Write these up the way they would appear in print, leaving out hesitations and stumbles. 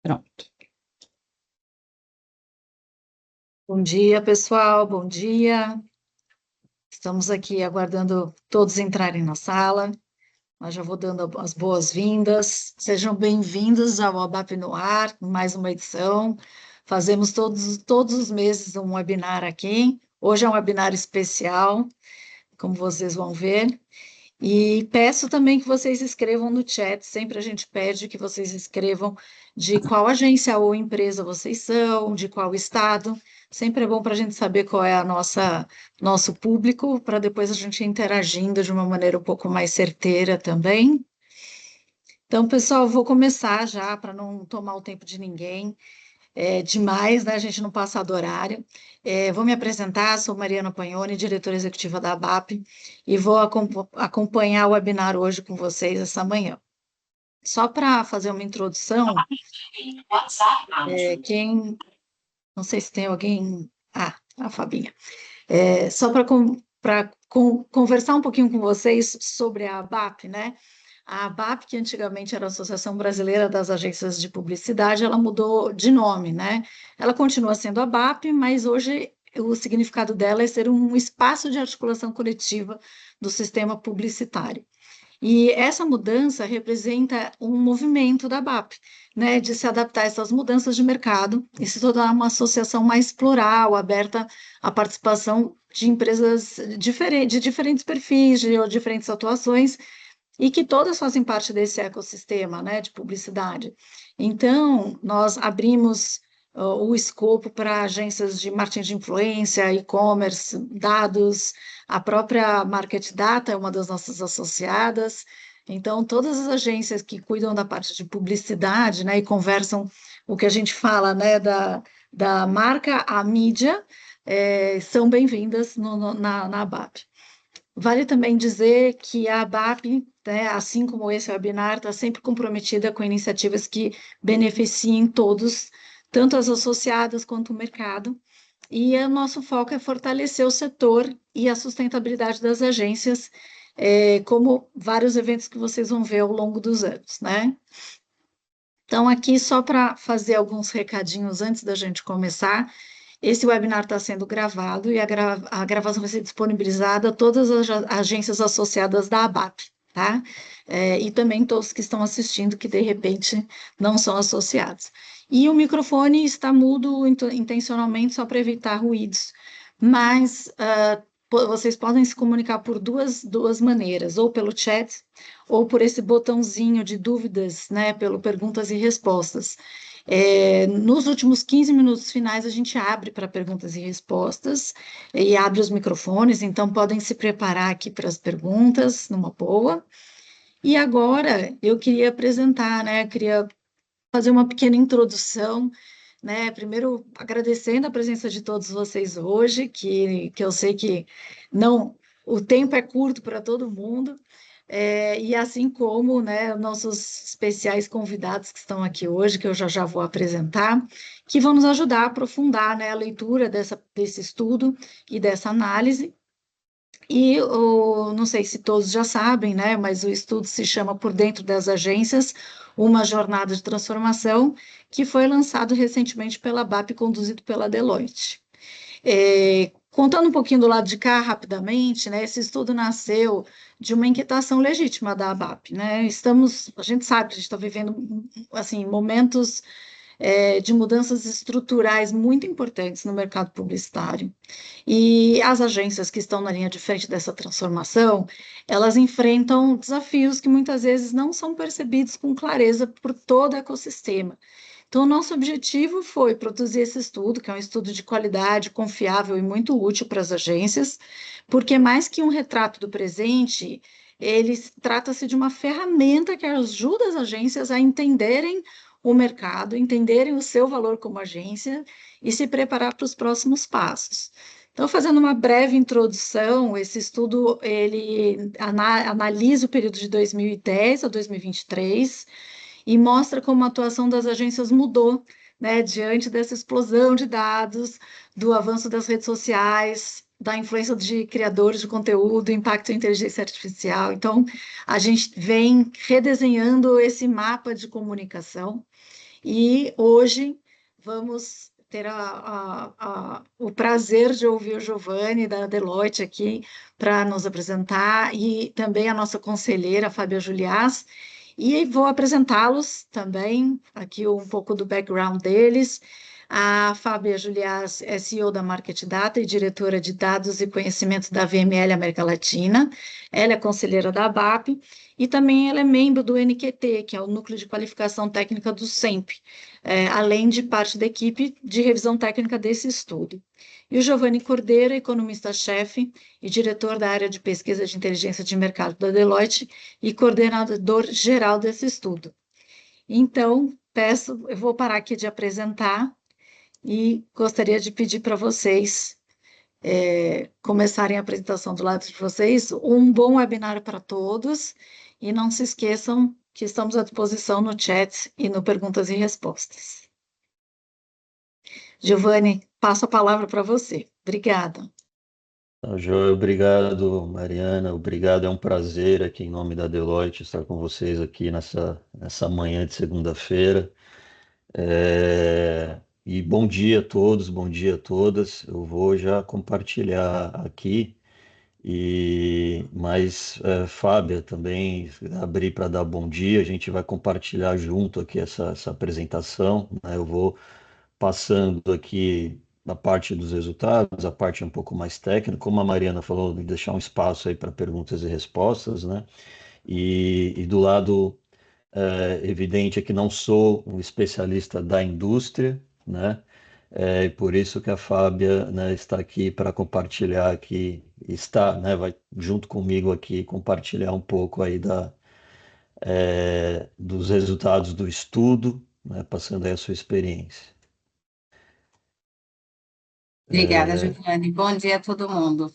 Pronto. Bom dia, pessoal, bom dia. Estamos aqui aguardando todos entrarem na sala. Mas já vou dando as boas-vindas. Sejam bem-vindos ao ABAP no Ar, mais uma edição. Fazemos todos os meses um webinar aqui. Hoje é um webinar especial, como vocês vão ver. E peço também que vocês escrevam no chat, sempre a gente pede que vocês escrevam de qual agência ou empresa vocês são, de qual estado. Sempre é bom para a gente saber qual é nosso público, para depois a gente ir interagindo de uma maneira um pouco mais certeira também. Então, pessoal, vou começar já, para não tomar o tempo de ninguém demais, né? A gente não passar do horário. Vou me apresentar, sou Mariana Pagnoni, diretora executiva da ABAP, e vou acompanhar o webinar hoje com vocês essa manhã. Só para fazer uma introdução, não sei se tem alguém... a Fabinha. Só para conversar um pouquinho com vocês sobre a ABAP, né? A ABAP, que antigamente era a Associação Brasileira das Agências de Publicidade, ela mudou de nome, né? Ela continua sendo a ABAP, mas hoje o significado dela é ser um espaço de articulação coletiva do sistema publicitário. E essa mudança representa um movimento da ABAP, né, de se adaptar a essas mudanças de mercado e se tornar uma associação mais plural, aberta à participação de empresas de diferentes perfis, de diferentes atuações, e que todas fazem parte desse ecossistema, né, de publicidade. Então, nós abrimos o escopo para agências de marketing de influência, e-commerce, dados, a própria Market Data é uma das nossas associadas. Então, todas as agências que cuidam da parte de publicidade, né, e conversam o que a gente fala, né, da marca à mídia, são bem-vindas na ABAP. Vale também dizer que a ABAP, né, assim como esse webinar, está sempre comprometida com iniciativas que beneficiem todos, tanto as associadas quanto o mercado, e o nosso foco é fortalecer o setor e a sustentabilidade das agências, como vários eventos que vocês vão ver ao longo dos anos, né? Então, aqui só para fazer alguns recadinhos antes da gente começar. Esse webinar está sendo gravado e a gravação vai ser disponibilizada a todas as agências associadas da ABAP, tá? E também todos que estão assistindo, que de repente não são associados. E o microfone está mudo intencionalmente, só para evitar ruídos, mas vocês podem se comunicar por duas maneiras, ou pelo chat, ou por esse botãozinho de dúvidas, né, pelo perguntas e respostas. Nos últimos 15 minutos finais, a gente abre para perguntas e respostas e abre os microfones, então podem se preparar aqui para as perguntas, numa boa. E agora eu queria apresentar, né? Queria fazer uma pequena introdução, né? Primeiro, agradecendo a presença de todos vocês hoje, que eu sei que não, o tempo é curto para todo mundo. E assim como, né, nossos especiais convidados que estão aqui hoje, que eu já vou apresentar, que vão nos ajudar a aprofundar, né, a leitura desse estudo e dessa análise. E não sei se todos já sabem, né, mas o estudo se chama Por Dentro das Agências, uma jornada de transformação, que foi lançado recentemente pela BAP, conduzido pela Deloitte. Contando um pouquinho do lado de cá, rapidamente, né, esse estudo nasceu de uma inquietação legítima da ABAP, né? A gente sabe que a gente está vivendo, assim, momentos de mudanças estruturais muito importantes no mercado publicitário. E as agências que estão na linha de frente dessa transformação, elas enfrentam desafios que muitas vezes não são percebidos com clareza por todo o ecossistema. Então, o nosso objetivo foi produzir esse estudo, que é um estudo de qualidade, confiável e muito útil para as agências, porque mais que um retrato do presente, ele trata-se de uma ferramenta que ajuda as agências a entenderem o mercado, entenderem o seu valor como agência e se preparar para os próximos passos. Então, fazendo uma breve introdução, esse estudo ele analisa o período de 2010 a 2023 e mostra como a atuação das agências mudou, né, diante dessa explosão de dados, do avanço das redes sociais, da influência de criadores de conteúdo, impacto da inteligência artificial. Então, a gente vem redesenhando esse mapa de comunicação E hoje vamos ter o prazer de ouvir o Giovanni da Deloitte aqui para nos apresentar e também a nossa conselheira, Fábia Juliás. E vou apresentá-los também, aqui um pouco do background deles. A Fábia Juliás é CEO da Market Data e diretora de Dados e Conhecimento da VML América Latina. Ela é conselheira da ABAP e também ela é membro do NQT, que é o Núcleo de Qualificação Técnica do SEMP, além de parte da equipe de revisão técnica desse estudo. E o Giovanni Cordeiro, economista-chefe e diretor da área de pesquisa de inteligência de mercado da Deloitte e coordenador geral desse estudo. Então, eu vou parar aqui de apresentar e gostaria de pedir para vocês começarem a apresentação do lado de vocês. Um bom webinar para todos e não se esqueçam que estamos à disposição no chat e no perguntas e respostas. Giovanni, passo a palavra para você. Obrigada. Joia, obrigado, Mariana, obrigado, é um prazer aqui em nome da Deloitte estar com vocês aqui nessa manhã de segunda-feira. E bom dia a todos, bom dia a todas. Eu vou já compartilhar aqui, mas Fábia também abrir para dar bom dia, a gente vai compartilhar junto aqui essa apresentação, né? Eu vou passando aqui a parte dos resultados, a parte um pouco mais técnica, como a Mariana falou, de deixar um espaço aí para perguntas e respostas, né? E do lado evidente é que não sou um especialista da indústria, né? E por isso que a Fábia, né, está aqui para compartilhar aqui, vai junto comigo aqui compartilhar um pouco aí dos resultados do estudo, né, passando aí a sua experiência. Obrigada, Giovanni. Bom dia a todo mundo.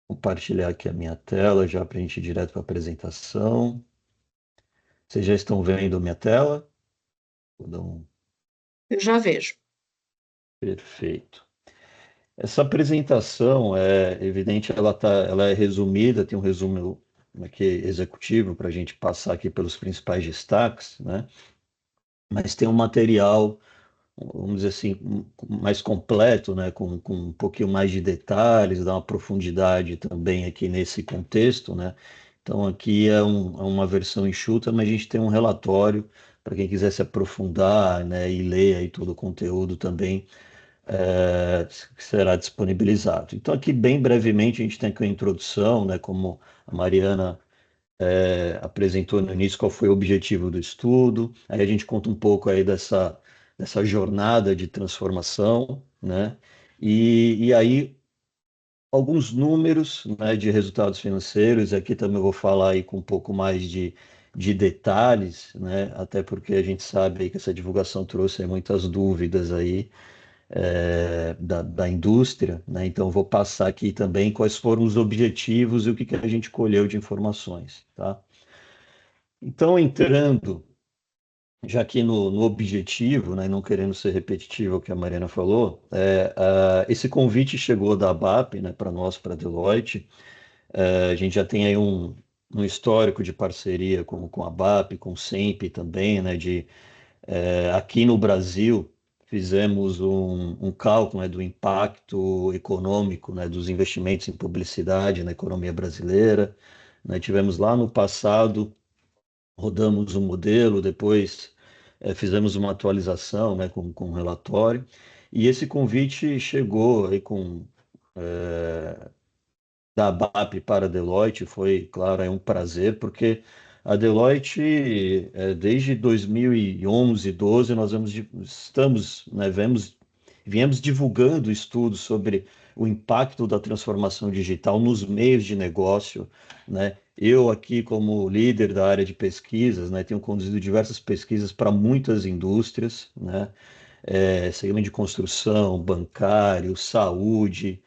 Compartilhar aqui a minha tela já para a gente ir direto para a apresentação. Vocês já estão vendo a minha tela? Eu já vejo. Perfeito. Essa apresentação é evidente, ela é resumida, tem um resumo aqui executivo para a gente passar aqui pelos principais destaques, né? Mas tem um material, vamos dizer assim, mais completo, né? Com um pouquinho mais de detalhes, dá uma profundidade também aqui nesse contexto, né? Então aqui é uma versão enxuta, mas a gente tem um relatório para quem quiser se aprofundar, né? E ler aí todo o conteúdo também que será disponibilizado. Então, aqui, bem brevemente, a gente tem aqui uma introdução, né, como a Mariana apresentou no início, qual foi o objetivo do estudo, aí a gente conta um pouco aí dessa jornada de transformação, né, e aí alguns números, né, de resultados financeiros, aqui também eu vou falar aí com um pouco mais de detalhes, né, até porque a gente sabe aí que essa divulgação trouxe aí muitas dúvidas aí, da indústria, né? Então, vou passar aqui também quais foram os objetivos e o que a gente colheu de informações, tá? Então, entrando já aqui no objetivo, né, não querendo ser repetitivo o que a Mariana falou, esse convite chegou da ABAP, né, para nós, para a Deloitte. A gente já tem aí um histórico de parceria com a ABAP, com o SEMP também, né, aqui no Brasil, fizemos um cálculo, né, do impacto econômico, né, dos investimentos em publicidade na economia brasileira. Né, tivemos lá no passado, rodamos um modelo, depois fizemos uma atualização, né, com um relatório, e esse convite chegou aí da ABAP para a Deloitte, foi, claro, é um prazer, porque a Deloitte, desde 2011, 12, nós viemos divulgando estudos sobre o impacto da transformação digital nos meios de negócio, né? Eu aqui, como líder da área de pesquisas, né, tenho conduzido diversas pesquisas para muitas indústrias, né? Segmento de construção, bancário, saúde,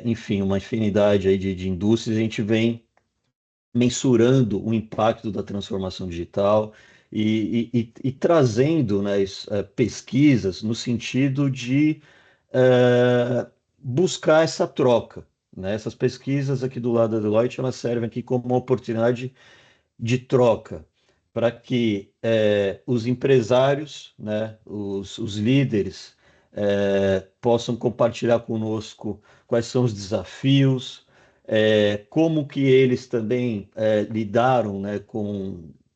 enfim, uma infinidade aí de indústrias, a gente vem mensurando o impacto da transformação digital e trazendo, né, pesquisas no sentido de buscar essa troca. Né? Essas pesquisas aqui do lado da Deloitte, elas servem aqui como uma oportunidade de troca para que os empresários, né, os líderes, possam compartilhar conosco quais são os desafios, como que eles também lidaram, né,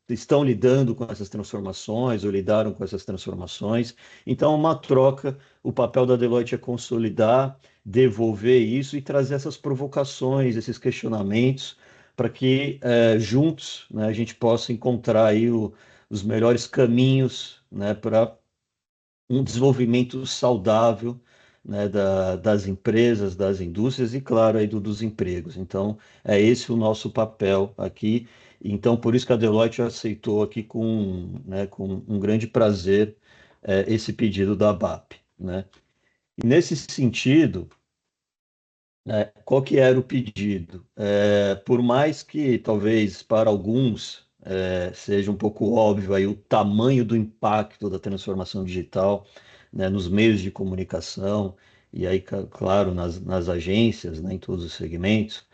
estão lidando com essas transformações ou lidaram com essas transformações. Então, uma troca, o papel da Deloitte é consolidar, devolver isso e trazer essas provocações, esses questionamentos, para que juntos, né, a gente possa encontrar aí os melhores caminhos, né, para um desenvolvimento saudável, né, das empresas, das indústrias e, claro, aí dos empregos. Então, é esse o nosso papel aqui. Então, por isso que a Deloitte aceitou aqui com um grande prazer esse pedido da ABAP, né? E nesse sentido, qual que era o pedido? Por mais que talvez para alguns seja um pouco óbvio aí o tamanho do impacto da transformação digital, né, nos meios de comunicação e aí, claro, nas agências, né, em todos os segmentos,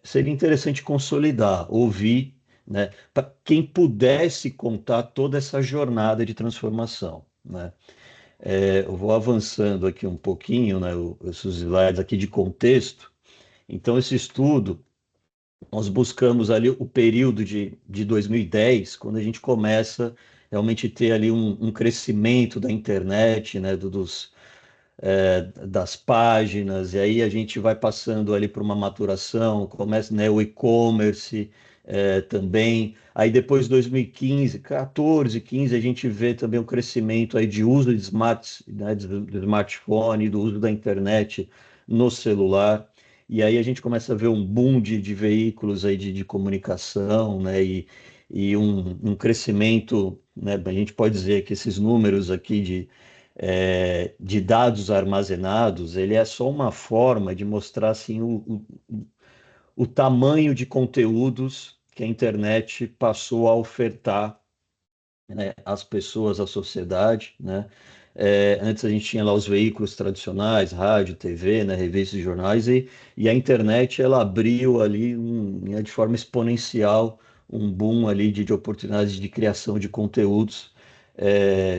seria interessante consolidar, ouvir, né, para quem pudesse contar toda essa jornada de transformação, né? Eu vou avançando aqui um pouquinho, né, esses slides aqui de contexto. Então, esse estudo, nós buscamos ali o período de 2010, quando a gente começa realmente ter ali um crescimento da internet, né, das páginas, e aí a gente vai passando ali por uma maturação, começa, né, o e-commerce também. Aí depois de 2015, 14, 15, a gente vê também o crescimento aí de uso de né, do smartphone, do uso da internet no celular. E aí a gente começa a ver um boom de veículos aí de comunicação, né, e um crescimento, né, a gente pode dizer que esses números aqui de dados armazenados, ele é só uma forma de mostrar assim, o tamanho de conteúdos que a internet passou a ofertar, né, às pessoas, à sociedade, né? Antes a gente tinha lá os veículos tradicionais, rádio, TV, né, revistas e jornais, e a internet ela abriu ali de forma exponencial um boom ali de oportunidades de criação de conteúdos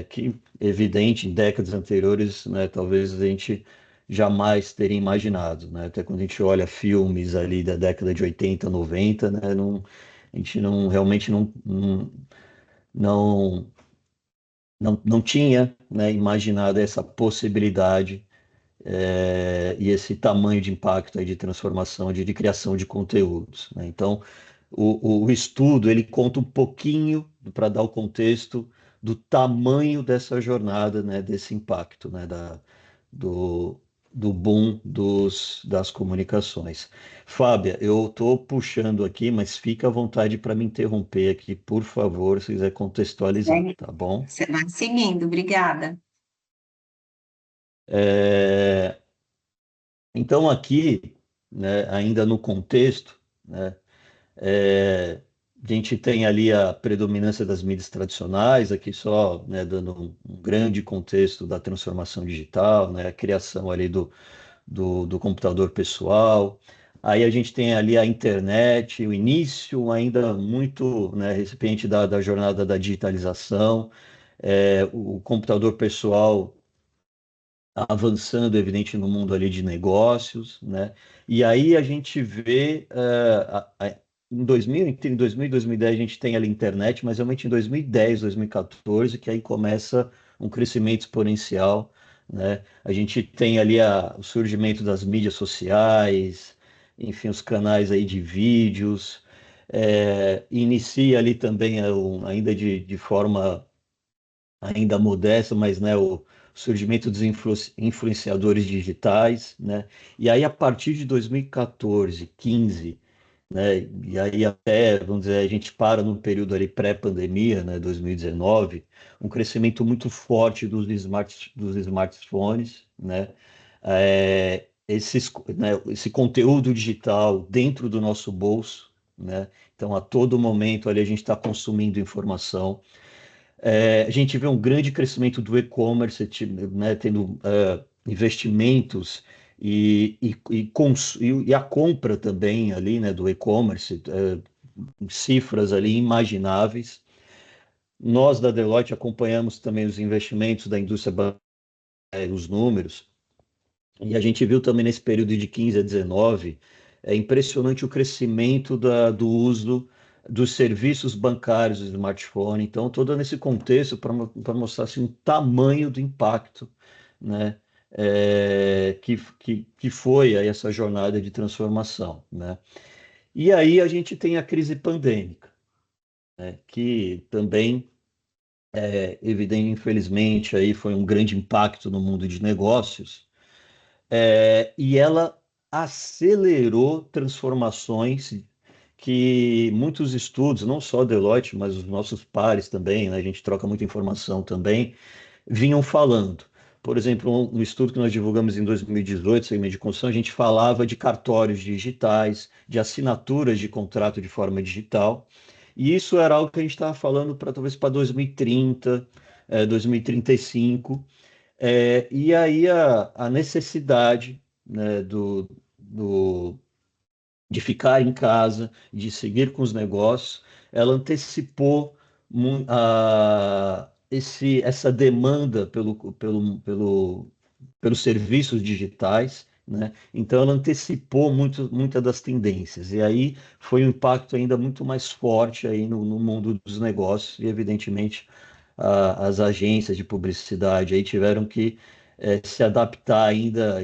que, evidente, em décadas anteriores, né, talvez a gente jamais teria imaginado, né? Até quando a gente olha filmes ali da década de 80, 90, né, a gente não realmente não, não tinha, né, imaginado essa possibilidade e esse tamanho de impacto aí de transformação, de criação de conteúdos, né? Então, o estudo ele conta um pouquinho para dar o contexto do tamanho dessa jornada, né, desse impacto, né, do, do boom das comunicações. Fábia, eu estou puxando aqui, mas fica à vontade para me interromper aqui, por favor, se quiser contextualizar, É, tá bom? você vai seguindo, obrigada. É, então, aqui, né, ainda no contexto, né, a gente tem ali a predominância das mídias tradicionais, aqui só, né, dando um grande contexto da transformação digital, né, a criação ali do computador pessoal. Aí a gente tem ali a internet, o início ainda muito, né, recipiente da jornada da digitalização, o computador pessoal avançando, evidente, no mundo ali de negócios, né? E aí a gente vê, em 2000, entre 2000 e 2010 a gente tem ali a internet, mas realmente em 2010, 2014, que aí começa um crescimento exponencial, né? A gente tem ali o surgimento das mídias sociais, enfim, os canais aí de vídeos, inicia ali também ainda de forma ainda modesta, mas né, o surgimento dos influenciadores digitais, né? E aí a partir de 2014, 15, né? E aí até, vamos dizer, a gente para num período ali pré-pandemia, né? 2019, um crescimento muito forte dos smartphones, né? Esse conteúdo digital dentro do nosso bolso, né? Então, a todo momento ali a gente está consumindo informação. A gente vê um grande crescimento do e-commerce, né, tendo investimentos e a compra também ali, né, do e-commerce. cifras ali imagináveis. Nós da Deloitte acompanhamos também os investimentos da indústria bancária, os números, e a gente viu também nesse período de 15 a 19, é impressionante o crescimento do uso dos serviços bancários do smartphone. Então, todo nesse contexto para mostrar assim, o tamanho do impacto, né, que foi aí essa jornada de transformação, né? E aí a gente tem a crise pandêmica, né, que também evidente, infelizmente, aí foi um grande impacto no mundo de negócios, e ela acelerou transformações que muitos estudos, não só a Deloitte, mas os nossos pares também, né, a gente troca muita informação também, vinham falando. Por exemplo, um estudo que nós divulgamos em 2018, segmento de construção, a gente falava de cartórios digitais, de assinaturas de contrato de forma digital, e isso era algo que a gente estava falando para talvez para 2030, 2035, e aí a necessidade, né, de ficar em casa, de seguir com os negócios, ela antecipou essa demanda pelos serviços digitais, né? Então ela antecipou muitas das tendências, e aí foi um impacto ainda muito mais forte aí no mundo dos negócios, e evidentemente as agências de publicidade aí tiveram que se adaptar ainda.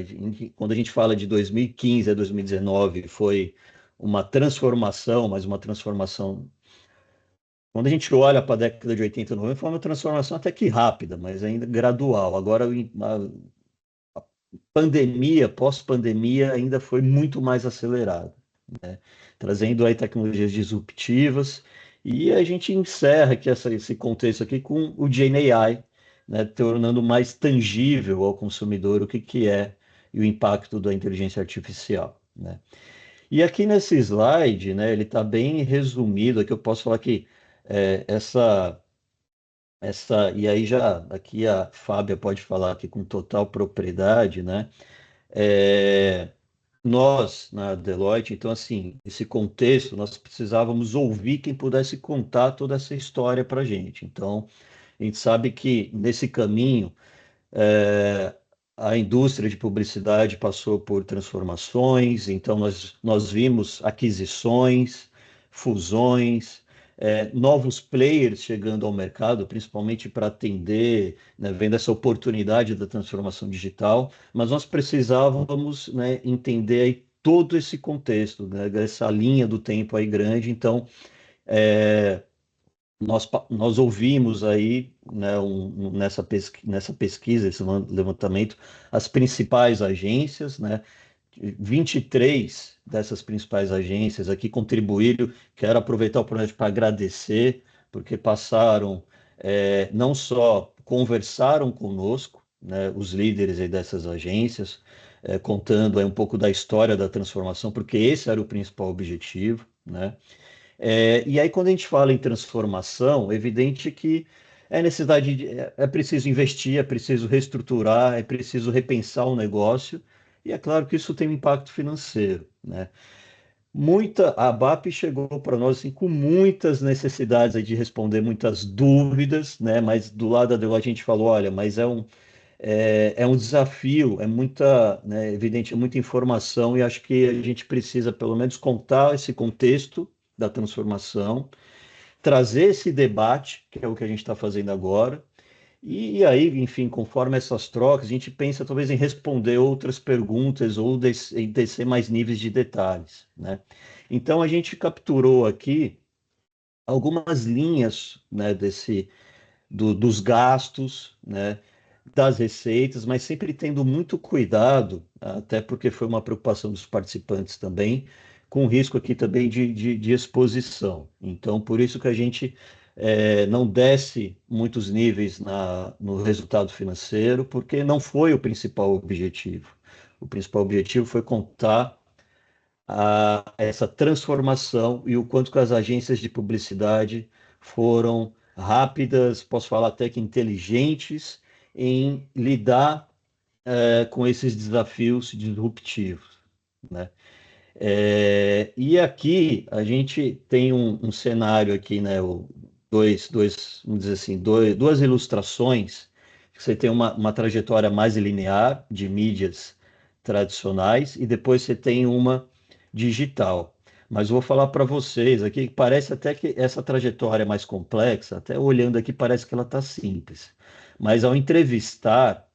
Quando a gente fala de 2015 a 2019, foi uma transformação, mas uma transformação. Quando a gente olha para a década de 80 e 90, foi uma transformação até que rápida, mas ainda gradual. Agora, a pandemia, pós-pandemia, ainda foi muito mais acelerada, né? Trazendo aí tecnologias disruptivas, e a gente encerra aqui esse contexto aqui com o GenAI, né, tornando mais tangível ao consumidor o que é e o impacto da inteligência artificial, né? E aqui nesse slide, né, ele está bem resumido, aqui eu posso falar que e aí já aqui a Fábia pode falar aqui com total propriedade, né? É, nós, na Deloitte, então, assim, esse contexto, nós precisávamos ouvir quem pudesse contar toda essa história para a gente. Então, a gente sabe que nesse caminho, é, a indústria de publicidade passou por transformações, então nós vimos aquisições, fusões, novos players chegando ao mercado, principalmente para atender, né, vendo essa oportunidade da transformação digital, mas nós precisávamos, né, entender aí todo esse contexto, né, essa linha do tempo aí grande. Então, é, nós ouvimos aí, né, nessa pesquisa, esse levantamento, as principais agências, né, 23 dessas principais agências aqui contribuíram. Quero aproveitar o oportunidade para agradecer, porque passaram, não só conversaram conosco, né, os líderes aí dessas agências, contando aí um pouco da história da transformação, porque esse era o principal objetivo, né? E aí, quando a gente fala em transformação, é evidente que é preciso investir, é preciso reestruturar, é preciso repensar o negócio, e é claro que isso tem um impacto financeiro, né? A ABAP chegou para nós assim, com muitas necessidades aí de responder muitas dúvidas, né? Mas do lado da Deloitte a gente falou, olha, mas é um desafio, é muita, né, evidente, é muita informação, e acho que a gente precisa pelo menos contar esse contexto da transformação, trazer esse debate, que é o que a gente está fazendo agora, e aí, enfim, conforme essas trocas, a gente pensa talvez em responder outras perguntas ou em descer mais níveis de detalhes, né? Então, a gente capturou aqui algumas linhas, né, dos gastos, né, das receitas, mas sempre tendo muito cuidado, até porque foi uma preocupação dos participantes também, com o risco aqui também de exposição. Então, por isso que a gente não desce muitos níveis no resultado financeiro, porque não foi o principal objetivo. O principal objetivo foi contar essa transformação e o quanto que as agências de publicidade foram rápidas, posso falar até que inteligentes, em lidar com esses desafios disruptivos, né? E aqui a gente tem um cenário aqui, né? Vamos dizer assim, duas ilustrações. Você tem uma trajetória mais linear de mídias tradicionais e depois você tem uma digital. Mas eu vou falar para vocês aqui que parece até que essa trajetória é mais complexa, até olhando aqui parece que ela está simples. Mas ao entrevistar,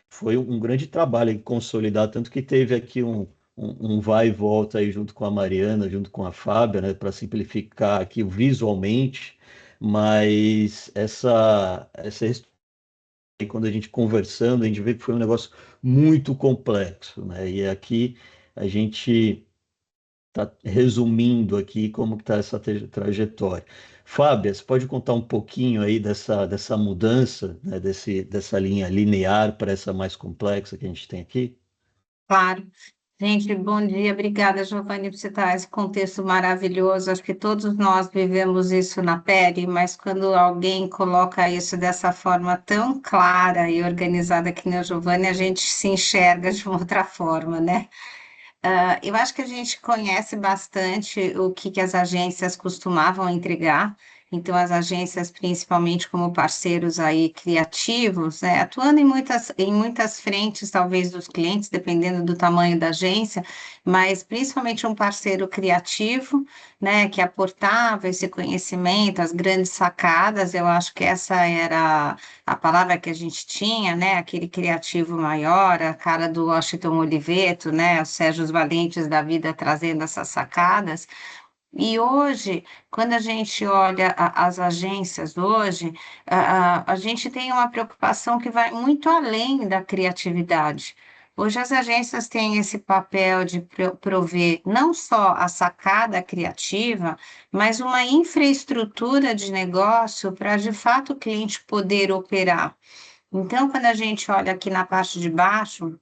foi um grande trabalho em consolidar, tanto que teve aqui um vai e volta aí junto com a Mariana, junto com a Fábia, né, para simplificar aqui visualmente, mas quando a gente conversando, a gente vê que foi um negócio muito complexo, né? E aqui a gente está resumindo aqui como que está essa trajetória. Fábia, você pode contar um pouquinho aí dessa mudança, né, dessa linha linear para essa mais complexa que a gente tem aqui? Claro. Gente, bom dia. Obrigada, Giovanni, por você dar esse contexto maravilhoso. Acho que todos nós vivemos isso na pele, mas quando alguém coloca isso dessa forma tão clara e organizada que nem o Giovanni, a gente se enxerga de uma outra forma, né? Eu acho que a gente conhece bastante o que as agências costumavam entregar, então as agências, principalmente como parceiros aí criativos, né, atuando em muitas frentes, talvez dos clientes, dependendo do tamanho da agência, mas principalmente um parceiro criativo, né, que aportava esse conhecimento, as grandes sacadas, eu acho que essa era a palavra que a gente tinha, né, aquele criativo maior, a cara do Washington Oliveto, né, o Sérgio Valentes da vida trazendo essas sacadas. E hoje, quando a gente olha as agências hoje, a gente tem uma preocupação que vai muito além da criatividade. Hoje as agências têm esse papel de prover não só a sacada criativa, mas uma infraestrutura de negócio para, de fato, o cliente poder operar. Então, quando a gente olha aqui na parte de baixo,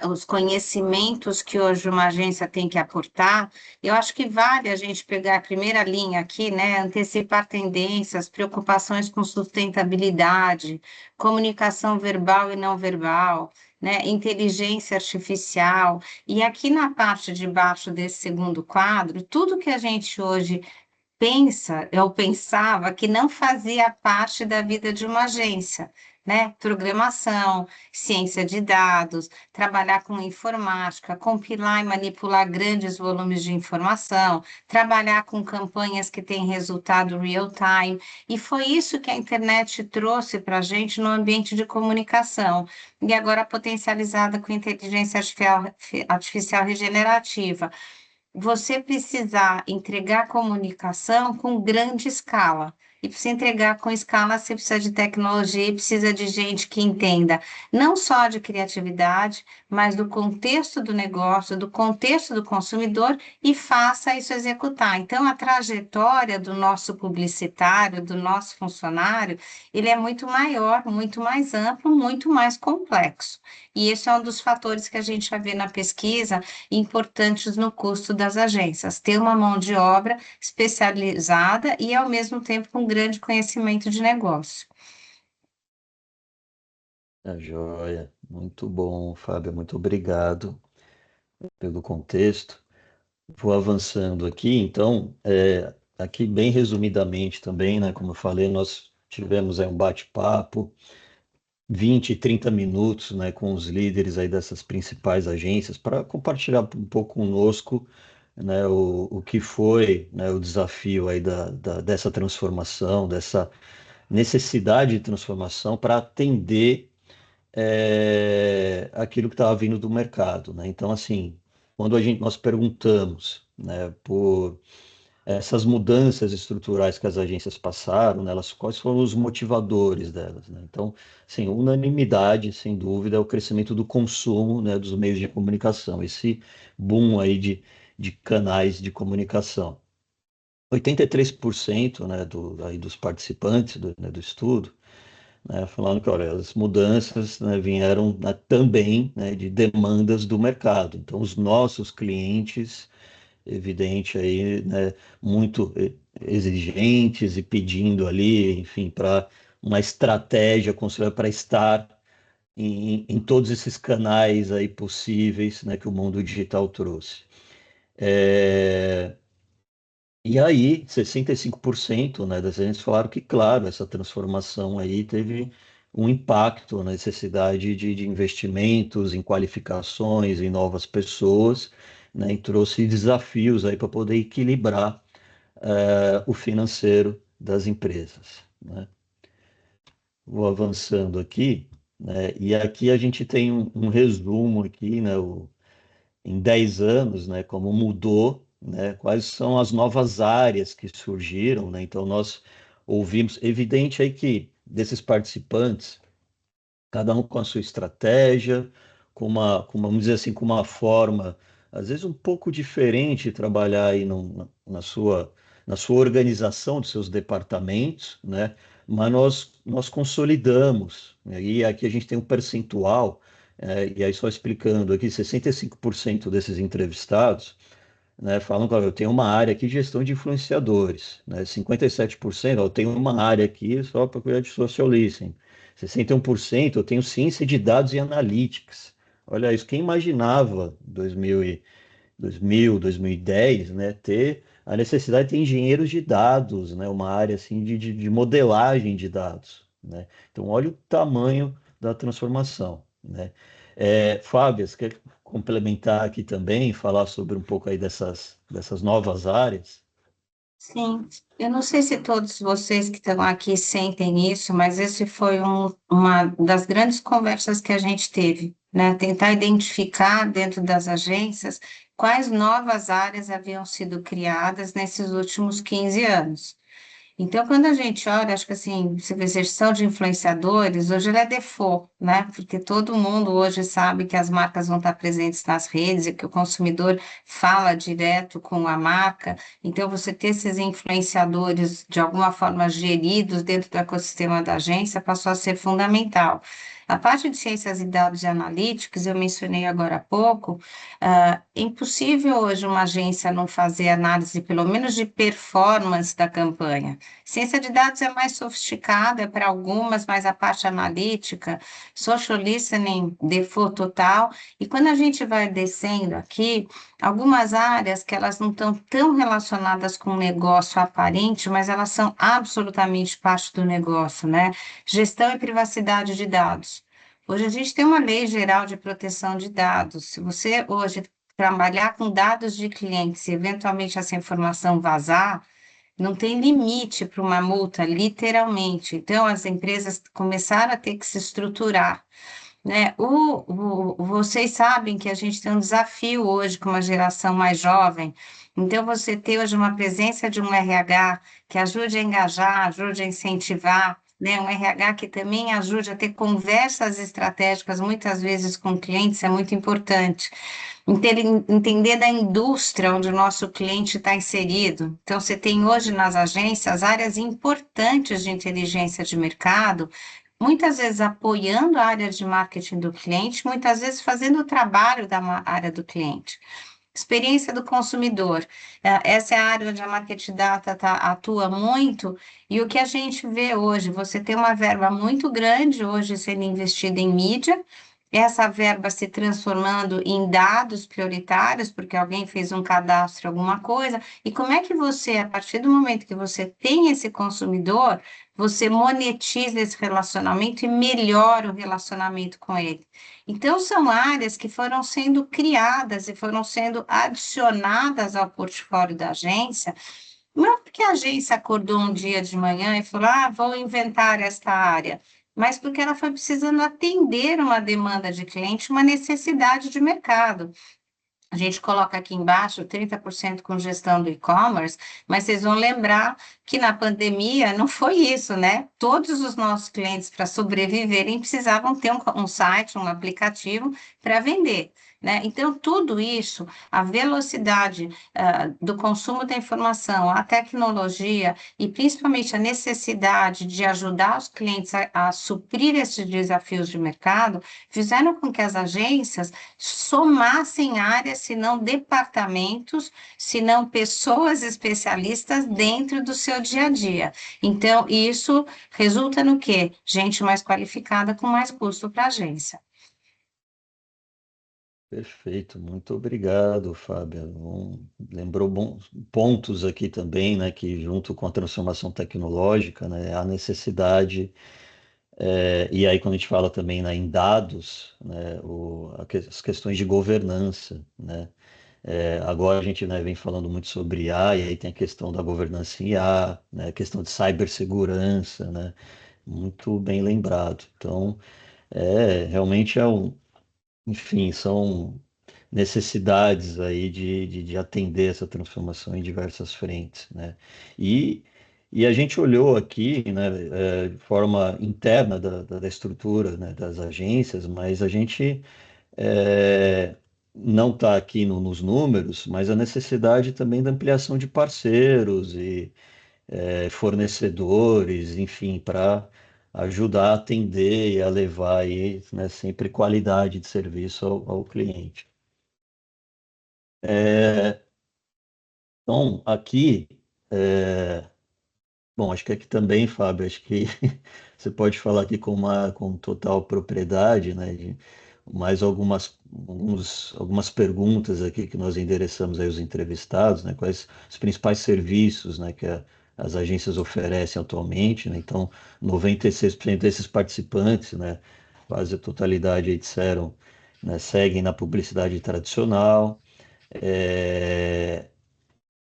os conhecimentos que hoje uma agência tem que aportar, eu acho que vale a gente pegar a primeira linha aqui, né? Antecipar tendências, preocupações com sustentabilidade, comunicação verbal e não verbal, né? Inteligência artificial. E aqui na parte de baixo desse segundo quadro, tudo que a gente hoje pensa, eu pensava que não fazia parte da vida de uma agência, né? Programação, ciência de dados, trabalhar com informática, compilar e manipular grandes volumes de informação, trabalhar com campanhas que têm resultado real time. E foi isso que a internet trouxe para a gente no ambiente de comunicação, e agora potencializada com inteligência artificial regenerativa, você precisar entregar comunicação com grande escala. E para você entregar com escala, você precisa de tecnologia e precisa de gente que entenda não só de criatividade, mas do contexto do negócio, do contexto do consumidor e faça isso executar. Então, a trajetória do nosso publicitário, do nosso funcionário, ele é muito maior, muito mais amplo, muito mais complexo. E esse é um dos fatores que a gente vai ver na pesquisa importantes no custo das agências, ter uma mão de obra especializada e, ao mesmo tempo, com grande conhecimento de negócio. Joia. Muito bom, Fábio. Muito obrigado pelo contexto. Vou avançando aqui, então, aqui bem resumidamente também, né, como eu falei, nós tivemos aí um bate-papo, 20, 30 minutos, né, com os líderes aí dessas principais agências para compartilhar um pouco conosco, né, o que foi, né, o desafio aí dessa transformação, dessa necessidade de transformação para atender aquilo que estava vindo do mercado, né? Então, assim, quando nós perguntamos, né, por essas mudanças estruturais que as agências passaram, né, quais foram os motivadores delas, né? Então, sim, unanimidade, sem dúvida, é o crescimento do consumo, né, dos meios de comunicação, esse boom aí de canais de comunicação. 83%, né, aí dos participantes do estudo, né, falando que, olha, as mudanças, né, vieram, né, também, né, de demandas do mercado. Então, os nossos clientes, evidente aí, né, muito exigentes e pedindo ali, enfim, para uma estratégia construída para estar em todos esses canais aí possíveis, né, que o mundo digital trouxe. É, E aí, 65%, né, das agentes falaram que, claro, essa transformação aí teve um impacto na necessidade de investimentos em qualificações, em novas pessoas, né, e trouxe desafios aí para poder equilibrar o financeiro das empresas, né. Vou avançando aqui, né, e aqui a gente tem um resumo aqui, né, em 10 anos, né, como mudou, né, quais são as novas áreas que surgiram, né? Então nós ouvimos, evidente aí que desses participantes, cada um com a sua estratégia, vamos dizer assim, com uma forma, às vezes um pouco diferente de trabalhar aí na sua organização dos seus departamentos, né? Mas nós consolidamos, né? E aqui a gente tem um percentual, e aí só explicando aqui, 65% desses entrevistados, né, falam que ó, eu tenho uma área aqui de gestão de influenciadores, né, 57%, ó, eu tenho uma área aqui só para cuidar de social listening, 61% eu tenho ciência de dados e analytics. Olha isso, quem imaginava 2010, né, ter a necessidade de ter engenheiros de dados, né, uma área assim de modelagem de dados, né? Então, olha o tamanho da transformação, né? Fábio, você quer complementar aqui também, falar sobre um pouco aí dessas novas áreas? Sim, eu não sei se todos vocês que estão aqui sentem isso, mas esse foi uma das grandes conversas que a gente teve, né? Tentar identificar dentro das agências quais novas áreas haviam sido criadas nesses últimos 15 anos. Então, quando a gente olha, acho que assim, a gestão de influenciadores, hoje ela é default, né? Porque todo mundo hoje sabe que as marcas vão estar presentes nas redes e que o consumidor fala direto com a marca. Então, você ter esses influenciadores de alguma forma geridos dentro do ecossistema da agência passou a ser fundamental. A parte de ciências e dados e analíticos, eu mencionei agora há pouco, é impossível hoje uma agência não fazer análise, pelo menos de performance da campanha. Ciência de dados é mais sofisticada para algumas, mas a parte analítica, social listening, default total. E quando a gente vai descendo aqui, algumas áreas que elas não estão tão relacionadas com o negócio aparente, mas elas são absolutamente parte do negócio, né? Gestão e privacidade de dados. Hoje a gente tem uma lei geral de proteção de dados. Se você hoje trabalhar com dados de clientes e eventualmente essa informação vazar, não tem limite para uma multa, literalmente. Então, as empresas começaram a ter que se estruturar, né? Vocês sabem que a gente tem um desafio hoje com uma geração mais jovem. Então, você ter hoje uma presença de um RH que ajude a engajar, ajude a incentivar, né? Um RH que também ajude a ter conversas estratégicas, muitas vezes com clientes, é muito importante entender da indústria onde o nosso cliente está inserido. Então, você tem hoje nas agências áreas importantes de inteligência de mercado, muitas vezes apoiando a área de marketing do cliente, muitas vezes fazendo o trabalho da área do cliente. Experiência do consumidor. Essa é a área onde a Market Data atua muito, e o que a gente vê hoje, você tem uma verba muito grande hoje sendo investida em mídia, essa verba se transformando em dados prioritários, porque alguém fez um cadastro, alguma coisa, e como é que você, a partir do momento que você tem esse consumidor, você monetiza esse relacionamento e melhora o relacionamento com ele. Então, são áreas que foram sendo criadas e foram sendo adicionadas ao portfólio da agência, não porque a agência acordou um dia de manhã e falou, vou inventar esta área, mas porque ela foi precisando atender uma demanda de cliente, uma necessidade de mercado. A gente coloca aqui embaixo 30% com gestão do e-commerce, mas vocês vão lembrar que na pandemia não foi isso, né? Todos os nossos clientes, para sobreviverem, precisavam ter um site, um aplicativo para vender, né? Então, tudo isso, a velocidade do consumo da informação, a tecnologia e principalmente a necessidade de ajudar os clientes a suprir esses desafios de mercado, fizeram com que as agências somassem áreas, se não departamentos, se não pessoas especialistas dentro do seu dia a dia. Então, isso resulta no quê? Gente mais qualificada com mais custo para a agência. Perfeito, muito obrigado, Fábio. Lembrou bons pontos aqui também, né, que junto com a transformação tecnológica, né, a necessidade, e aí quando a gente fala também, né, em dados, né, as questões de governança, né, agora a gente, né, vem falando muito sobre IA, e aí tem a questão da governança em IA, né, a questão de cibersegurança, né, muito bem lembrado. Então, realmente enfim, são necessidades aí de atender essa transformação em diversas frentes, né? E, e a gente olhou aqui, né, de forma interna da estrutura, né, das agências, mas a gente é, não está aqui nos números, mas a necessidade também da ampliação de parceiros e fornecedores, enfim, para ajudar a atender e a levar aí, né, sempre qualidade de serviço ao cliente. Então, aqui, bom, acho que aqui também, Fábio, acho que você pode falar aqui com total propriedade, né, de mais algumas perguntas aqui que nós endereçamos aí aos entrevistados, né, quais os principais serviços, né, que as agências oferecem atualmente, né, então 96% desses participantes, né, quase a totalidade aí disseram, né, seguem na publicidade tradicional, é,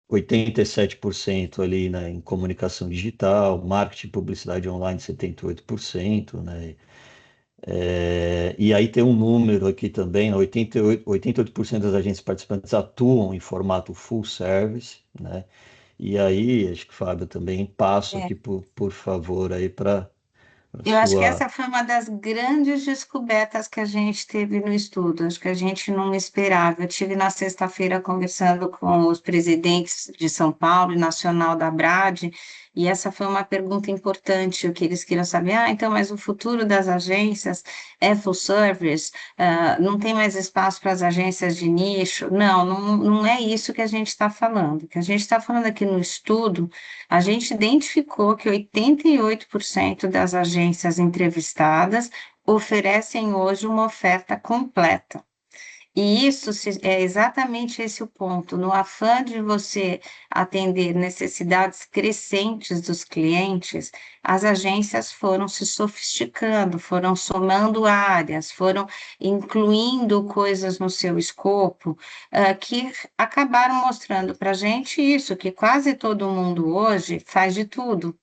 87% ali, né, em comunicação digital, marketing e publicidade online 78%, né? E aí tem um número aqui também, 88% das agências participantes atuam em formato full service, né? E aí, acho que Fábio também passo É. aqui por favor aí para a Eu acho que sua. essa foi uma das grandes descobertas que a gente teve no estudo, acho que a gente não esperava. Eu tive na sexta-feira conversando com os presidentes de São Paulo e nacional da Brad, e essa foi uma pergunta importante, o que eles queriam saber, então, mas o futuro das agências é full service? Não tem mais espaço para as agências de nicho? Não é isso que a gente está falando. O que a gente está falando aqui no estudo, a gente identificou que 88% das agências entrevistadas oferecem hoje uma oferta completa. E é exatamente esse o ponto. No afã de você atender necessidades crescentes dos clientes, as agências foram se sofisticando, foram somando áreas, foram incluindo coisas no seu escopo, que acabaram mostrando para a gente isso, que quase todo mundo hoje faz de tudo,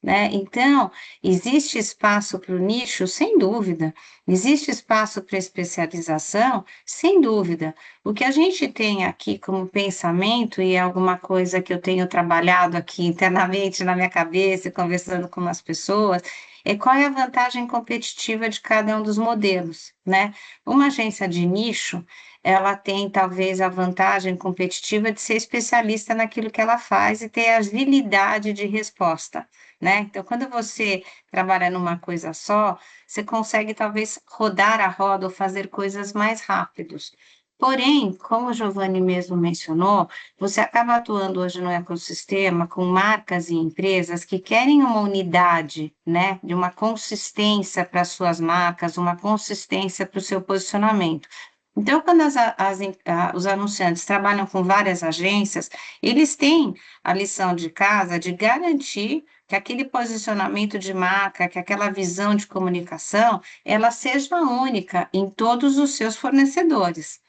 né? Então, existe espaço para o nicho, sem dúvida. Existe espaço para especialização, sem dúvida. O que a gente tem aqui como pensamento, e é alguma coisa que eu tenho trabalhado aqui internamente na minha cabeça, conversando com as pessoas, é qual é a vantagem competitiva de cada um dos modelos, né? Uma agência de nicho, ela tem talvez a vantagem competitiva de ser especialista naquilo que ela faz e ter agilidade de resposta, né? Então, quando você trabalha numa coisa só, você consegue talvez rodar a roda ou fazer coisas mais rápidos. Porém, como o Giovanni mesmo mencionou, você acaba atuando hoje no ecossistema com marcas e empresas que querem uma unidade, né, de uma consistência para suas marcas, uma consistência para o seu posicionamento. Então, quando os anunciantes trabalham com várias agências, eles têm a lição de casa de garantir que aquele posicionamento de marca, que aquela visão de comunicação, ela seja única em todos os seus fornecedores,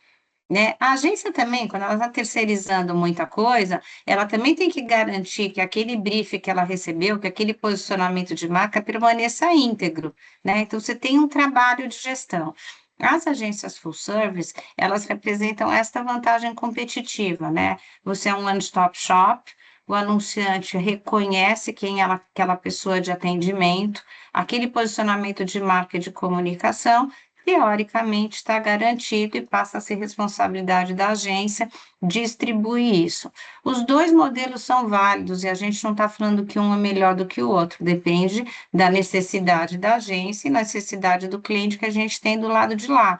né? A agência também, quando ela está terceirizando muita coisa, ela também tem que garantir que aquele brief que ela recebeu, que aquele posicionamento de marca permaneça íntegro, né? Então, você tem um trabalho de gestão. As agências full service, elas representam esta vantagem competitiva, né? Você é um one-stop shop, o anunciante reconhece quem é aquela pessoa de atendimento, aquele posicionamento de marca e de comunicação, teoricamente está garantido e passa a ser responsabilidade da agência distribuir isso. Os dois modelos são válidos e a gente não está falando que um é melhor do que o outro, depende da necessidade da agência e necessidade do cliente que a gente tem do lado de lá.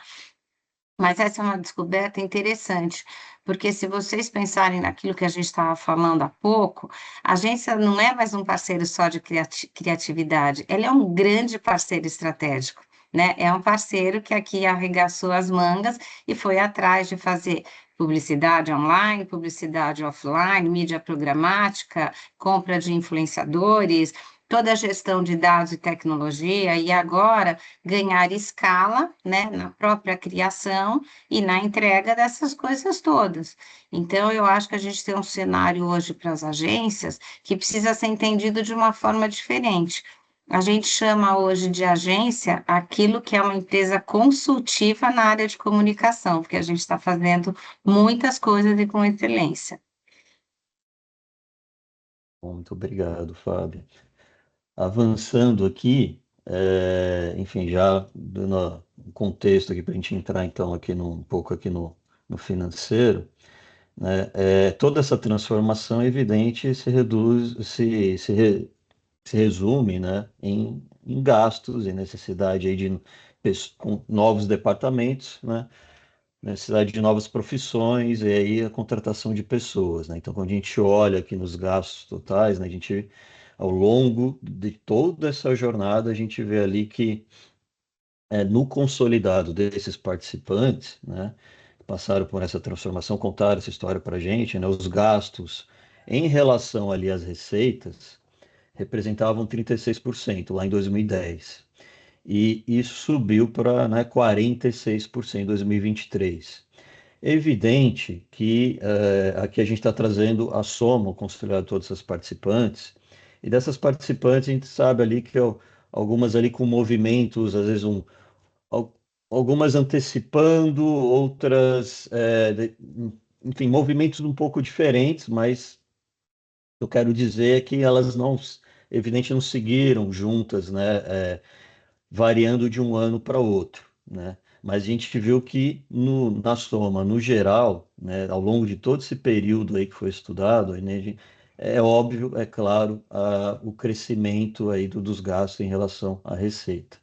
Mas essa é uma descoberta interessante, porque se vocês pensarem naquilo que a gente estava falando há pouco, a agência não é mais um parceiro só de criatividade, ela é um grande parceiro estratégico. né? É um parceiro que aqui arregaçou as mangas e foi atrás de fazer publicidade online, publicidade offline, mídia programática, compra de influenciadores, toda a gestão de dados e tecnologia, e agora ganhar escala, né, na própria criação e na entrega dessas coisas todas. Então, eu acho que a gente tem um cenário hoje para as agências que precisa ser entendido de uma forma diferente. A gente chama hoje de agência aquilo que é uma empresa consultiva na área de comunicação, porque a gente está fazendo muitas coisas e com excelência. Bom, muito obrigado, Fábio. Avançando aqui, enfim, já dando um contexto aqui para a gente entrar então aqui um pouco aqui no financeiro, né? Toda essa transformação evidente se reduz, se resume, né, em gastos e necessidade aí com novos departamentos, né, necessidade de novas profissões e aí a contratação de pessoas, né? Então, quando a gente olha aqui nos gastos totais, né, a gente, ao longo de toda essa jornada, a gente vê ali que no consolidado desses participantes, né, que passaram por essa transformação, contaram essa história para a gente, né, os gastos em relação ali às receitas representavam 36% lá em 2010. E isso subiu para, né, 46% em 2023. É evidente que aqui a gente está trazendo a soma, o considerado todas essas participantes, e dessas participantes a gente sabe ali que algumas ali com movimentos, às vezes al- algumas antecipando, outras, enfim, movimentos um pouco diferentes, mas eu quero dizer que elas não, evidente, não seguiram juntas, né, variando de um ano para outro, né? Mas a gente viu que na soma, no geral, né, ao longo de todo esse período aí que foi estudado, aí, né, é óbvio, é claro, o crescimento aí dos gastos em relação à receita.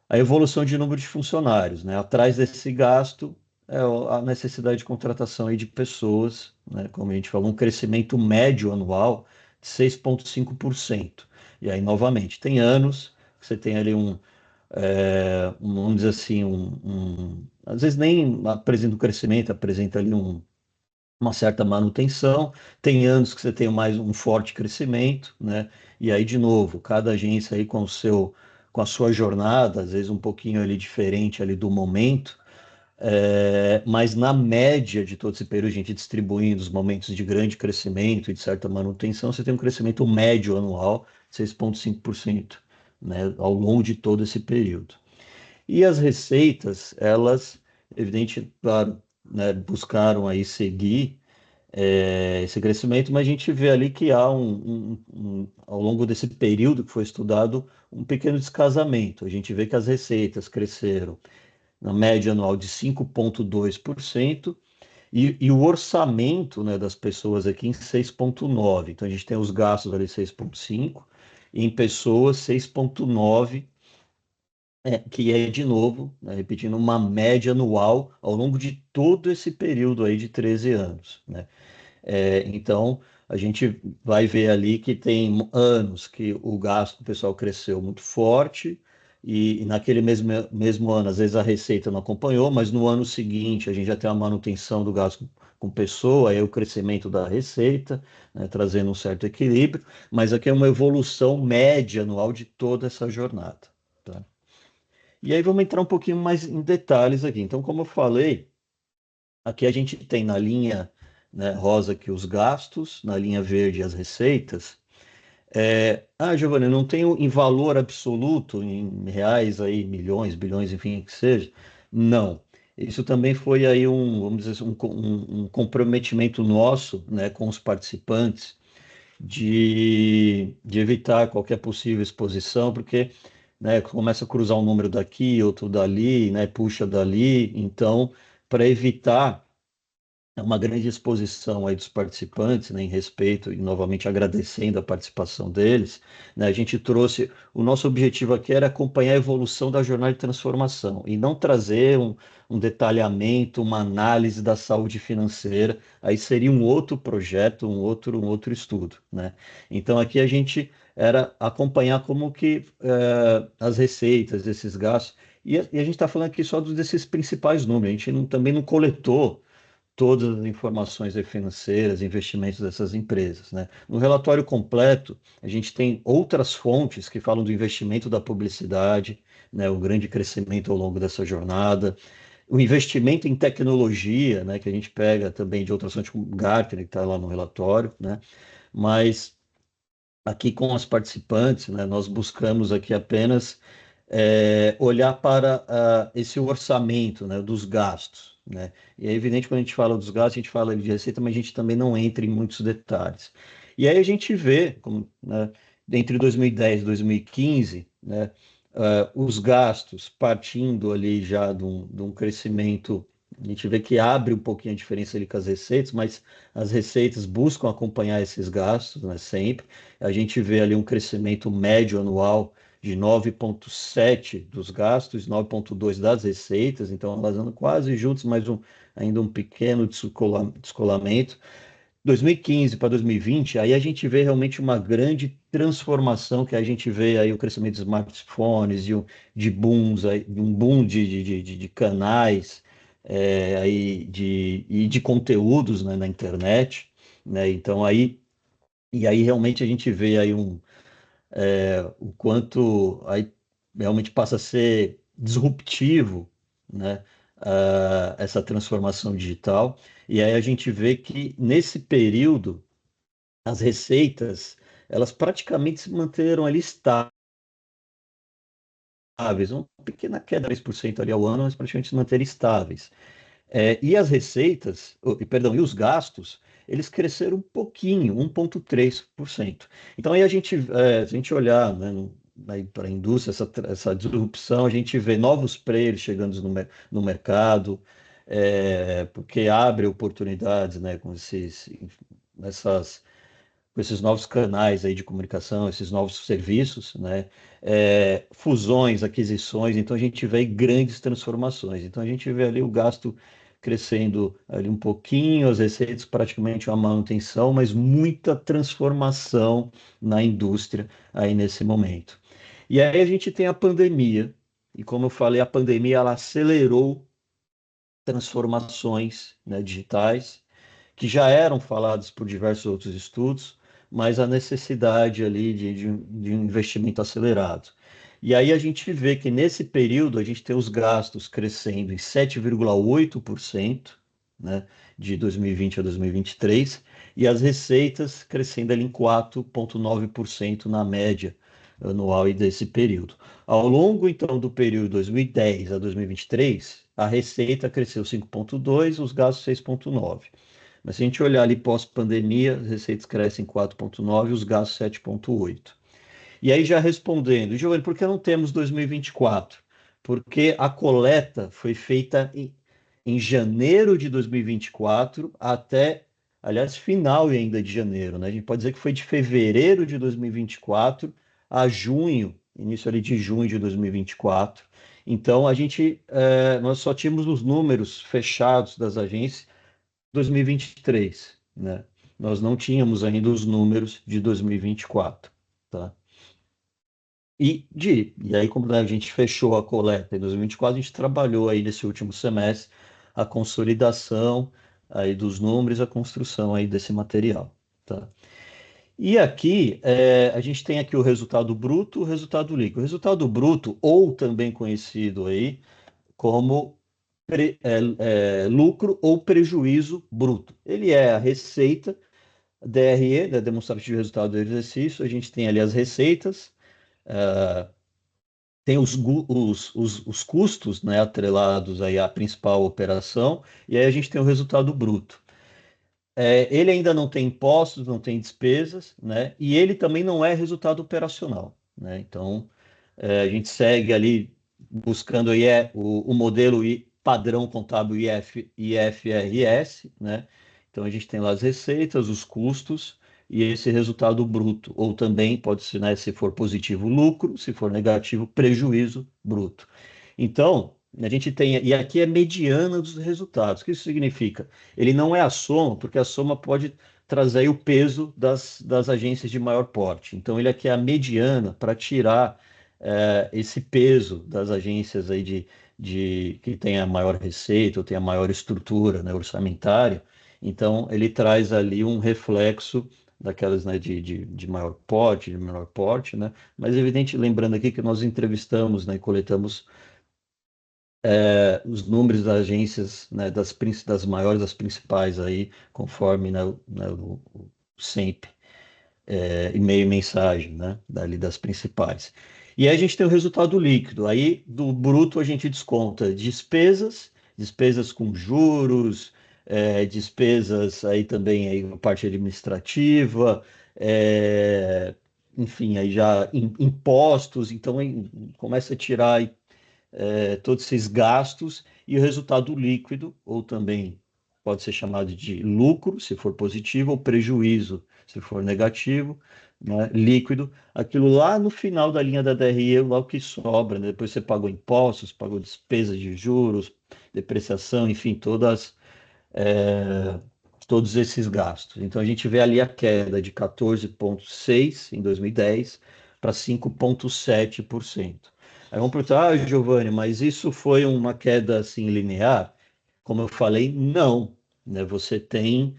A evolução de número de funcionários, né? Atrás desse gasto é a necessidade de contratação aí de pessoas, né? Como a gente falou, um crescimento médio anual de 6,5%. E aí, novamente, tem anos que você tem ali vamos dizer assim, às vezes nem apresenta um crescimento, apresenta ali uma certa manutenção. Tem anos que você tem mais um forte crescimento, né? E aí, de novo, cada agência aí com a sua jornada, às vezes um pouquinho ali diferente ali do momento, mas na média de todo esse período, a gente distribuindo os momentos de grande crescimento e de certa manutenção, você tem um crescimento médio anual de 6,5%, né, ao longo de todo esse período. E as receitas, elas, evidente, claro, né, buscaram aí seguir esse crescimento, mas a gente vê ali que há ao longo desse período que foi estudado, um pequeno descasamento. A gente vê que as receitas cresceram na média anual de 5,2%, e o orçamento, né, das pessoas aqui em 6,9%. Então a gente tem os gastos ali 6,5%, e em pessoas 6,9%, que é, de novo, né, repetindo, uma média anual ao longo de todo esse período aí de 13 anos, né? Então, a gente vai ver ali que tem anos que o gasto do pessoal cresceu muito forte, e naquele mesmo ano, às vezes a receita não acompanhou, mas no ano seguinte a gente já tem a manutenção do gasto com pessoa, aí o crescimento da receita, né, trazendo um certo equilíbrio, mas aqui é uma evolução média anual de toda essa jornada, tá? E aí vamos entrar um pouquinho mais em detalhes aqui. Então, como eu falei, aqui a gente tem na linha, né, rosa aqui os gastos, na linha verde as receitas. Giovanni, eu não tenho em valor absoluto, em reais aí, milhões, bilhões, enfim, que seja. Não. Isso também foi aí vamos dizer assim, um comprometimento nosso, né, com os participantes de evitar qualquer possível exposição, porque, né, começa a cruzar um número daqui, outro dali, né, puxa dali. Então, para evitar uma grande exposição aí dos participantes, né, em respeito e novamente agradecendo a participação deles, né, a gente trouxe, o nosso objetivo aqui era acompanhar a evolução da jornada de transformação e não trazer um detalhamento, uma análise da saúde financeira, aí seria um outro projeto, um outro estudo, né? Então aqui a gente era acompanhar como que as receitas desses gastos, e a gente está falando aqui só desses principais números, a gente também não coletou todas as informações financeiras, investimentos dessas empresas, né? No relatório completo, a gente tem outras fontes que falam do investimento da publicidade, né? O grande crescimento ao longo dessa jornada, o investimento em tecnologia, né? Que a gente pega também de outras fontes, como Gartner, que está lá no relatório, né? Mas aqui com as participantes, né? Nós buscamos aqui apenas olhar para esse orçamento, né, dos gastos, né? E é evidente quando a gente fala dos gastos, a gente fala de receita, mas a gente também não entra em muitos detalhes. E aí a gente vê, como, né, entre 2010 e 2015, né, os gastos partindo ali já de um crescimento, a gente vê que abre um pouquinho a diferença ali com as receitas, mas as receitas buscam acompanhar esses gastos, né, sempre. A gente vê ali um crescimento médio anual de 9,7 dos gastos, 9,2 das receitas, então elas andam quase juntas, mas ainda um pequeno descolamento. 2015 para 2020, aí a gente vê realmente uma grande transformação, que a gente vê aí o crescimento dos smartphones, de booms, aí, um boom de canais e de conteúdos, né, na internet, né? Então aí realmente a gente vê aí o quanto aí realmente passa a ser disruptivo, né, essa transformação digital. E aí a gente vê que nesse período as receitas elas praticamente se manteram ali estáveis, uma pequena queda de 3% ali ao ano, mas praticamente se manteram estáveis. E as receitas, perdão, e os gastos, eles cresceram um pouquinho, 1,3%. Então, aí se a gente olhar, né, para a indústria, essa disrupção, a gente vê novos players chegando no mercado, porque abre oportunidades, né, essas, com esses novos canais aí de comunicação, esses novos serviços, né? Fusões, aquisições, então a gente vê grandes transformações. Então a gente vê ali o gasto crescendo ali um pouquinho, as receitas praticamente uma manutenção, mas muita transformação na indústria aí nesse momento. E aí a gente tem a pandemia, e como eu falei, a pandemia ela acelerou transformações, né, digitais, que já eram falados por diversos outros estudos, mas a necessidade ali de um investimento acelerado. E aí a gente vê que nesse período a gente tem os gastos crescendo em 7,8%, né, de 2020 a 2023, e as receitas crescendo ali em 4,9% na média anual e desse período. Ao longo, então, do período 2010 a 2023, a receita cresceu 5,2, os gastos 6,9. Mas se a gente olhar ali pós-pandemia, as receitas crescem 4,9 e os gastos 7,8. E aí já respondendo, Giovanni, por que não temos 2024? Porque a coleta foi feita em janeiro de 2024 até, aliás, final ainda de janeiro, né? A gente pode dizer que foi de fevereiro de 2024 a junho, início ali de junho de 2024. Então, nós só tínhamos os números fechados das agências 2023, né? Nós não tínhamos ainda os números de 2024, tá? E aí, como a gente fechou a coleta em 2024, a gente trabalhou aí nesse último semestre a consolidação aí dos números, a construção aí desse material, tá? E aqui, a gente tem aqui o resultado bruto, o resultado líquido. O resultado bruto, ou também conhecido aí como lucro ou prejuízo bruto. Ele é a receita, DRE, da demonstrativo de resultado do exercício, a gente tem ali as receitas, tem os custos, né, atrelados aí à principal operação, e aí a gente tem o resultado bruto. Ele ainda não tem impostos, não tem despesas, né, e ele também não é resultado operacional, né, então a gente segue ali buscando aí o modelo padrão contábil IFRS, né? Então a gente tem lá as receitas, os custos e esse resultado bruto, ou também pode ser, né, se for positivo, lucro, se for negativo, prejuízo bruto. Então, a gente tem, e aqui é mediana dos resultados. O que isso significa? Ele não é a soma, porque a soma pode trazer aí o peso das agências de maior porte. Então, ele aqui é a mediana para tirar esse peso das agências aí que tem a maior receita ou tem a maior estrutura, né, orçamentária. Então, ele traz ali um reflexo daquelas, né, de maior porte, de menor porte, né? Mas, evidente, lembrando aqui que nós entrevistamos, né, e coletamos os números das agências, né, das maiores, das principais aí, conforme, né, o SEMP, e-mail e mensagem, né, dali das principais. E aí a gente tem o resultado líquido. Aí do bruto a gente desconta despesas com juros, despesas aí também aí a parte administrativa, enfim, aí já impostos. Então aí começa a tirar aí todos esses gastos e o resultado líquido, ou também pode ser chamado de lucro, se for positivo, ou prejuízo, se for negativo, né? Líquido, aquilo lá no final da linha da DRE, lá o que sobra, né? Depois você pagou impostos, pagou despesas de juros, depreciação, enfim, é, todos esses gastos. Então a gente vê ali a queda de 14,6% em 2010 para 5,7%. Aí vamos perguntar, Giovanni, mas isso foi uma queda assim linear? Como eu falei, não. Né? Você tem,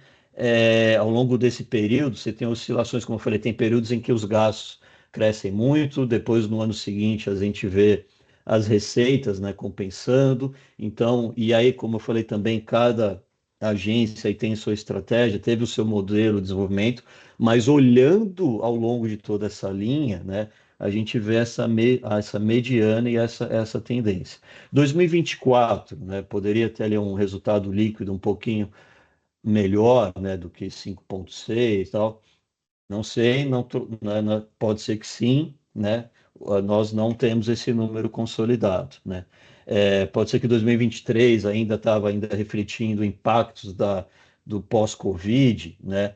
ao longo desse período, você tem oscilações, como eu falei, tem períodos em que os gastos crescem muito, depois no ano seguinte a gente vê as receitas, né, compensando. Então, e aí, como eu falei também, cada agência aí tem sua estratégia, teve o seu modelo de desenvolvimento, mas olhando ao longo de toda essa linha, né, a gente vê essa mediana e essa tendência. 2024, né, poderia ter ali um resultado líquido um pouquinho melhor, né, do que 5,6 e tal. Não sei, pode ser que sim, né? Nós não temos esse número consolidado, né? Pode ser que 2023 ainda estava refletindo impactos do pós-Covid, né?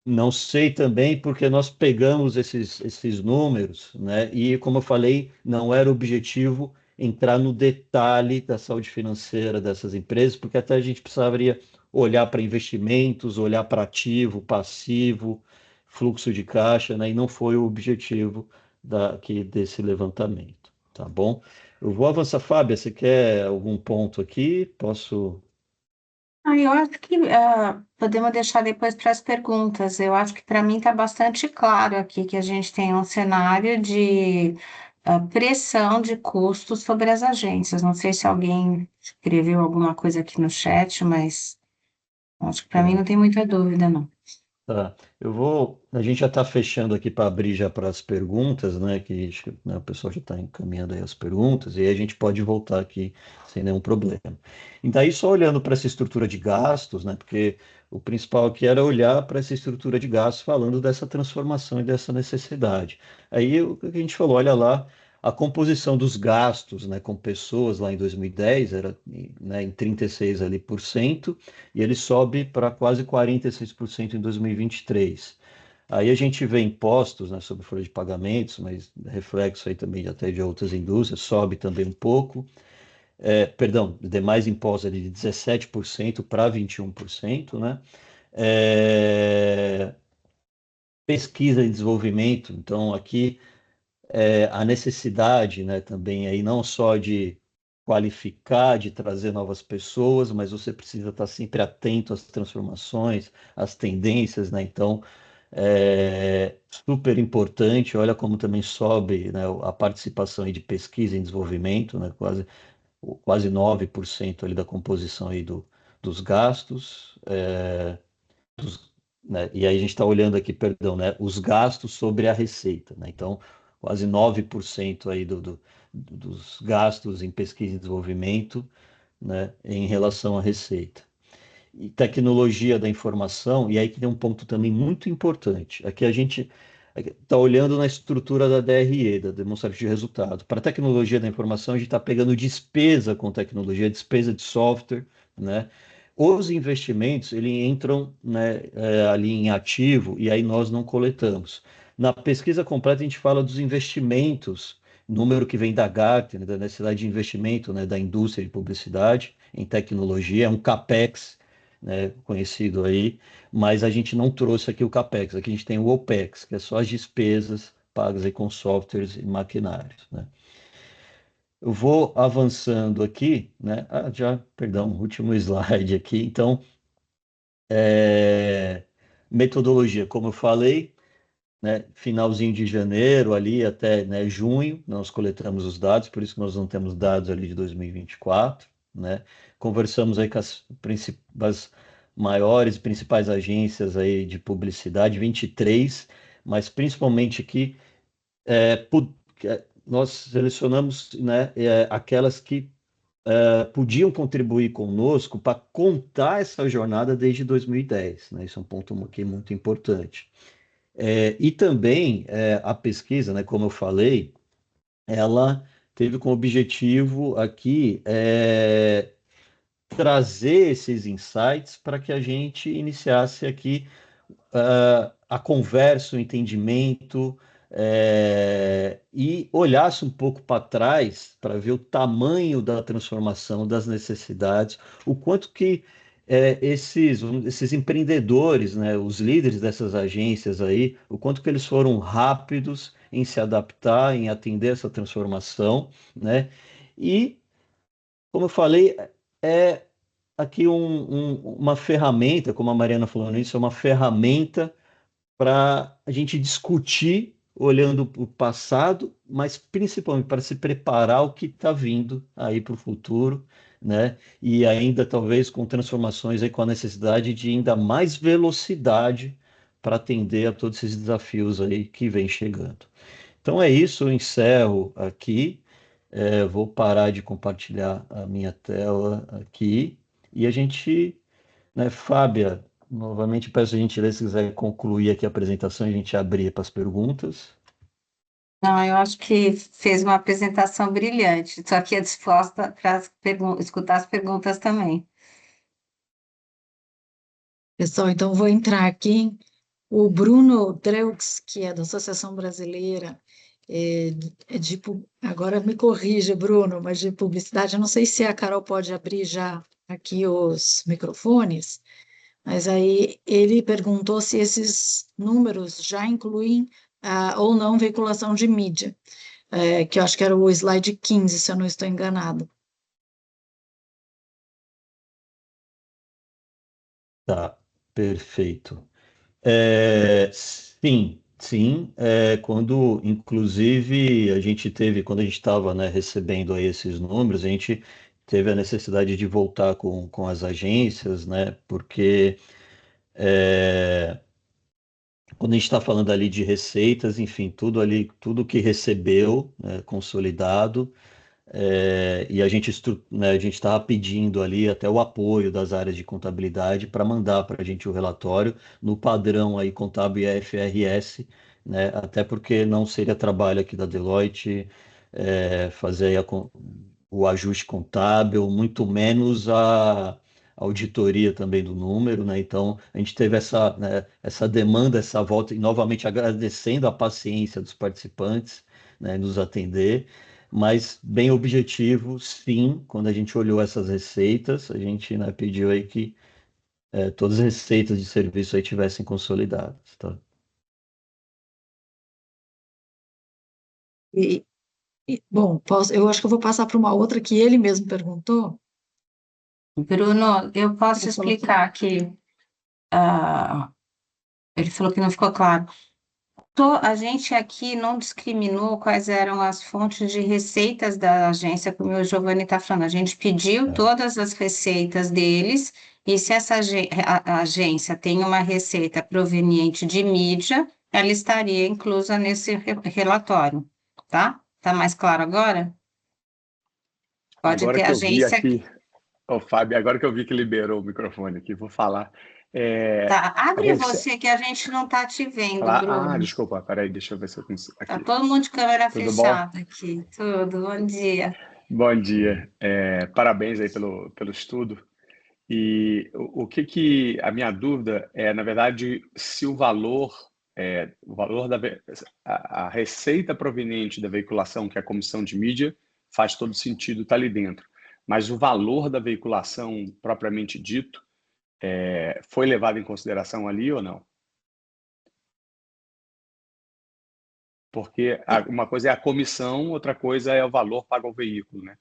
Não sei também porque nós pegamos esses números, né? E como eu falei, não era objetivo entrar no detalhe da saúde financeira dessas empresas, porque até a gente precisaria olhar para investimentos, olhar para ativo, passivo, fluxo de caixa, né? E não foi o objetivo aqui desse levantamento, tá bom? Eu vou avançar, Fábia, você quer algum ponto aqui? Posso? Eu acho que podemos deixar depois para as perguntas. Eu acho que para mim está bastante claro aqui que a gente tem um cenário de pressão de custos sobre as agências. Não sei se alguém escreveu alguma coisa aqui no chat, mas acho que para mim não tem muita dúvida, não. Tá, a gente já está fechando aqui para abrir já para as perguntas, né? Que acho que, né, o pessoal já está encaminhando aí as perguntas, e aí a gente pode voltar aqui sem nenhum problema. E daí, só olhando para essa estrutura de gastos, né? Porque o principal aqui era olhar para essa estrutura de gastos, falando dessa transformação e dessa necessidade. Aí o que a gente falou, olha lá, a composição dos gastos, né, com pessoas lá em 2010 era, né, em 36 ali por cento, e ele sobe para quase 46% em 2023. Aí a gente vê impostos, né, sobre folha de pagamentos, mas reflexo aí também até de outras indústrias, sobe também um pouco. Perdão, demais impostos ali de 17% para 21%, né? Pesquisa e desenvolvimento, então aqui a necessidade, né, também aí não só de qualificar, de trazer novas pessoas, mas você precisa estar sempre atento às transformações, às tendências, né? Então, super importante. Olha como também sobe, né, a participação aí de pesquisa e desenvolvimento, né? Quase 9% ali da composição aí dos gastos. Né? E aí a gente está olhando aqui, perdão, né, os gastos sobre a receita, né? Então, quase 9% aí dos gastos em pesquisa e desenvolvimento, né, em relação à receita. E tecnologia da informação, e aí que tem um ponto também muito importante. Aqui a gente está olhando na estrutura da DRE, da demonstrativa de resultado. Para a tecnologia da informação, a gente está pegando despesa com tecnologia, despesa de software, né? Os investimentos, eles entram, né, ali em ativo e aí nós não coletamos. Na pesquisa completa, a gente fala dos investimentos, número que vem da Gartner, da necessidade de investimento, né, da indústria de publicidade em tecnologia, é um CAPEX, né, conhecido aí, mas a gente não trouxe aqui o CAPEX, aqui a gente tem o OPEX, que é só as despesas pagas aí com softwares e maquinários, né? Eu vou avançando aqui, né? Perdão, último slide aqui. Então, metodologia, como eu falei, né? Finalzinho de janeiro ali até, né, junho, nós coletamos os dados, por isso que nós não temos dados ali de 2024, né? Conversamos aí com as maiores e principais agências aí de publicidade, 23, mas principalmente aqui nós selecionamos, né, aquelas que podiam contribuir conosco para contar essa jornada desde 2010, né? Isso é um ponto aqui muito importante. E também a pesquisa, né, como eu falei, ela teve como objetivo aqui trazer esses insights para que a gente iniciasse aqui a conversa, o entendimento, e olhasse um pouco para trás para ver o tamanho da transformação, das necessidades, o quanto que esses empreendedores, né, os líderes dessas agências aí, o quanto que eles foram rápidos em se adaptar, em atender essa transformação, né? E, como eu falei, é aqui uma ferramenta, como a Mariana falou nisso, é uma ferramenta para a gente discutir olhando para o passado, mas principalmente para se preparar o que está vindo aí para o futuro, né? E ainda talvez com transformações aí com a necessidade de ainda mais velocidade para atender a todos esses desafios aí que vem chegando. Então é isso, eu encerro aqui. Vou parar de compartilhar a minha tela aqui e a gente, né, Fábia, novamente peço a gentileza, se quiser concluir aqui a apresentação, a gente abrir para as perguntas. Não, eu acho que fez uma apresentação brilhante. Estou aqui disposta para escutar as perguntas também. Pessoal, então vou entrar aqui. O Bruno Dreux, que é da Associação Brasileira agora me corrija, Bruno, mas de publicidade, eu não sei se a Carol pode abrir já aqui os microfones, mas aí ele perguntou se esses números já incluem ou não veiculação de mídia, que eu acho que era o slide 15, se eu não estou enganado. Tá, perfeito. Sim, sim, quando, inclusive, quando a gente estava, né, recebendo aí esses números, a gente teve a necessidade de voltar com as agências, né, porque quando a gente está falando ali de receitas, enfim, tudo ali, tudo que recebeu, né, consolidado, e né, a gente estava pedindo ali até o apoio das áreas de contabilidade para mandar para a gente o relatório no padrão aí contábil IFRS, né, até porque não seria trabalho aqui da Deloitte fazer aí o ajuste contábil, muito menos a auditoria também do número, né? Então a gente teve né, essa demanda, essa volta, e novamente agradecendo a paciência dos participantes, né, nos atender. Mas bem objetivo, sim, quando a gente olhou essas receitas, a gente, né, pediu aí que todas as receitas de serviço aí tivessem consolidadas, tá? E, bom, eu acho que eu vou passar para uma outra que ele mesmo perguntou. Bruno, eu posso Ele falou explicar aqui. Ele falou que não ficou claro. A gente aqui não discriminou quais eram as fontes de receitas da agência, como o Giovanni está falando. A gente pediu É. todas as receitas deles, e se essa a agência tem uma receita proveniente de mídia, ela estaria inclusa nesse relatório, tá? Tá mais claro agora? Pode Agora ter que eu vi agência. aqui, Fábio, agora que eu vi que liberou o microfone aqui, vou falar. Tá, Tá abre bom? você que a gente não está te vendo, Bruno. Desculpa, peraí, deixa eu ver se eu consigo. Tá Aqui, todo mundo de câmera tudo bom? fechada aqui. Tudo, bom dia. Bom dia. Parabéns aí pelo estudo. E a minha dúvida é, na verdade, se o valor a receita proveniente da veiculação, que é a comissão de mídia, faz todo sentido estar ali dentro. Mas o valor da veiculação propriamente dito, foi levado em consideração ali ou não? Porque uma coisa é a comissão, outra coisa é o valor pago ao veículo, né?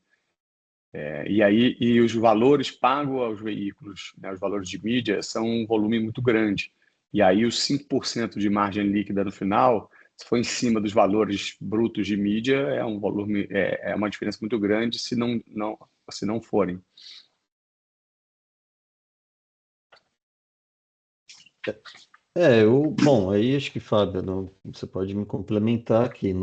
E os valores pagos aos veículos, né, os valores de mídia, são um volume muito grande. E aí os 5% de margem líquida no final, se for em cima dos valores brutos de mídia, é uma diferença muito grande se não forem. Bom, aí acho que, Fábio, você pode me complementar aqui.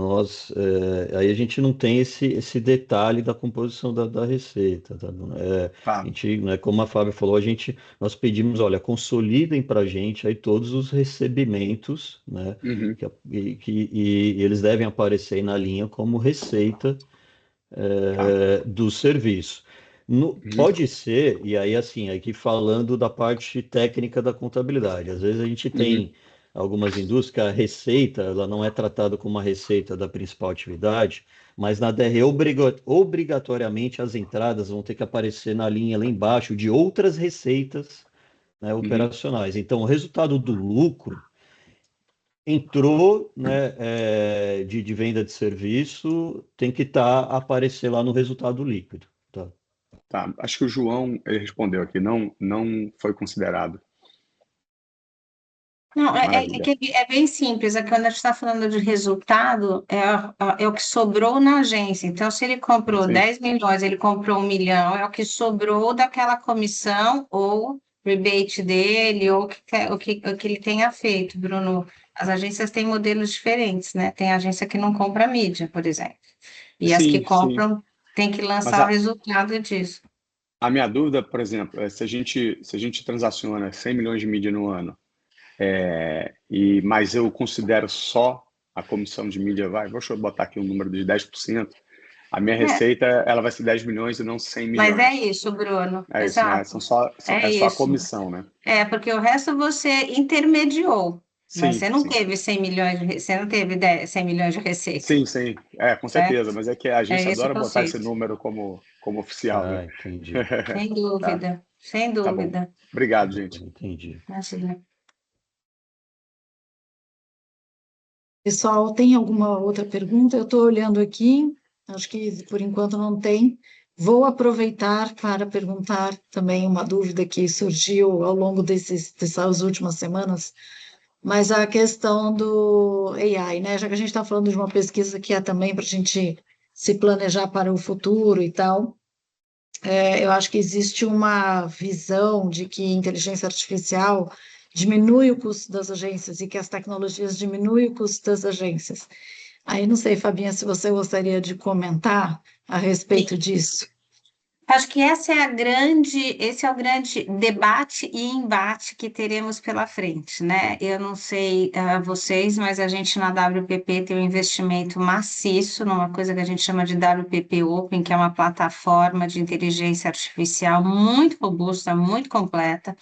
Aí a gente não tem esse detalhe da composição da receita, tá? A Tá. gente, né, como a Fábio falou, nós pedimos, olha, consolidem para a gente aí todos os recebimentos, né, Uhum. e eles devem aparecer aí na linha como receita Tá. do serviço. Uhum. Pode ser, e aí assim, aqui falando da parte técnica da contabilidade, às vezes a gente Uhum. tem algumas indústrias que a receita ela não é tratada como uma receita da principal atividade, mas na DR obrigatoriamente as entradas vão ter que aparecer na linha lá embaixo de outras receitas, né, Uhum. operacionais. Então, o resultado do lucro entrou, né, de venda de serviço, tem que aparecer lá no resultado líquido, tá? Tá. Acho que o João ele respondeu aqui, não foi considerado. Não, Maravilha. é bem simples. É que quando a gente está falando de resultado, é o que sobrou na agência. Então, se ele comprou Sim. 10 milhões, ele comprou 1 milhão, é o que sobrou daquela comissão ou rebate dele, ou o que ele tenha feito, Bruno. As agências têm modelos diferentes, né? Tem agência que não compra mídia, por exemplo. E as que Sim, sim. compram têm que Mas lançar o resultado disso. a minha dúvida, por exemplo, é se a gente transaciona 100 milhões de mídia no ano, mas eu considero só a comissão de mídia, deixa eu botar aqui um número de 10%, a minha É, receita ela vai ser 10 milhões e não 100 mas é milhões. isso, Bruno. É isso, né? Exato. É É só a isso. comissão, né? Porque o resto você intermediou, mas Sim, você não sim. teve 100 milhões você não teve 100 milhões de receita, Sim, sim. Com certeza. certo? Mas é que a É agência esse o adora botar esse conceito. número como oficial, né? Ah, entendi. Sem Tá, dúvida, sem tá bom. dúvida. Obrigado, gente. Entendi. Imagina. Pessoal, tem alguma outra pergunta? Eu estou olhando aqui, acho que por enquanto não tem. Vou aproveitar para perguntar também uma dúvida que surgiu ao longo dessas últimas semanas, mas a questão do AI, né? Já que a gente está falando de uma pesquisa que é também para a gente se planejar para o futuro e tal, eu acho que existe uma visão de que inteligência artificial diminui o custo das agências e que as tecnologias diminuem o custo das agências. Aí não sei, Fabinha, se você gostaria de comentar a respeito disso. Acho que esse é o grande debate e embate que teremos pela frente, né? Eu não sei vocês, mas a gente na WPP tem um investimento maciço numa coisa que a gente chama de WPP Open, que é uma plataforma de inteligência artificial muito robusta, muito completa.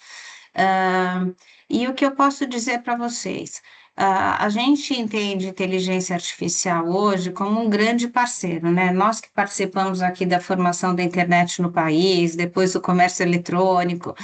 Ah, e o que eu posso dizer para vocês? A gente entende inteligência artificial hoje como um grande parceiro, né? Nós que participamos aqui da formação da internet no país, depois do comércio eletrônico,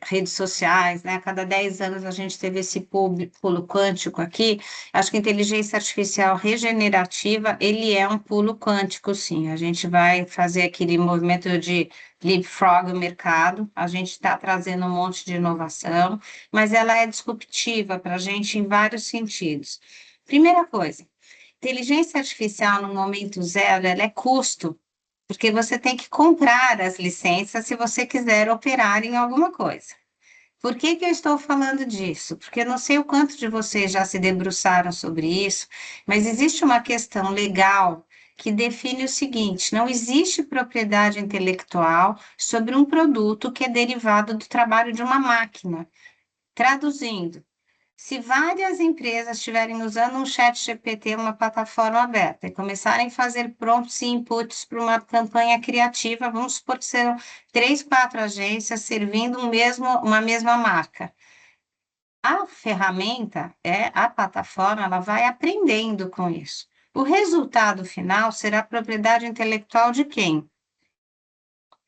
redes sociais, né? A cada 10 anos a gente teve esse pulo quântico aqui. Acho que a inteligência artificial regenerativa, ele é um pulo quântico, sim. A gente vai fazer aquele movimento de leapfrog o mercado, a gente está trazendo um monte de inovação, mas ela é disruptiva para a gente em vários sentidos. Primeira coisa, inteligência artificial no momento zero, ela é custo, porque você tem que comprar as licenças se você quiser operar em alguma coisa. Por que que eu estou falando disso? Porque eu não sei o quanto de vocês já se debruçaram sobre isso, mas existe uma questão legal que define o seguinte: não existe propriedade intelectual sobre um produto que é derivado do trabalho de uma máquina. Traduzindo, se várias empresas estiverem usando um chat GPT, uma plataforma aberta, e começarem a fazer prompts e inputs para uma campanha criativa, vamos supor que serão 3, 4 agências servindo uma mesma marca. A ferramenta, a plataforma, ela vai aprendendo com isso. O resultado final será propriedade intelectual de quem?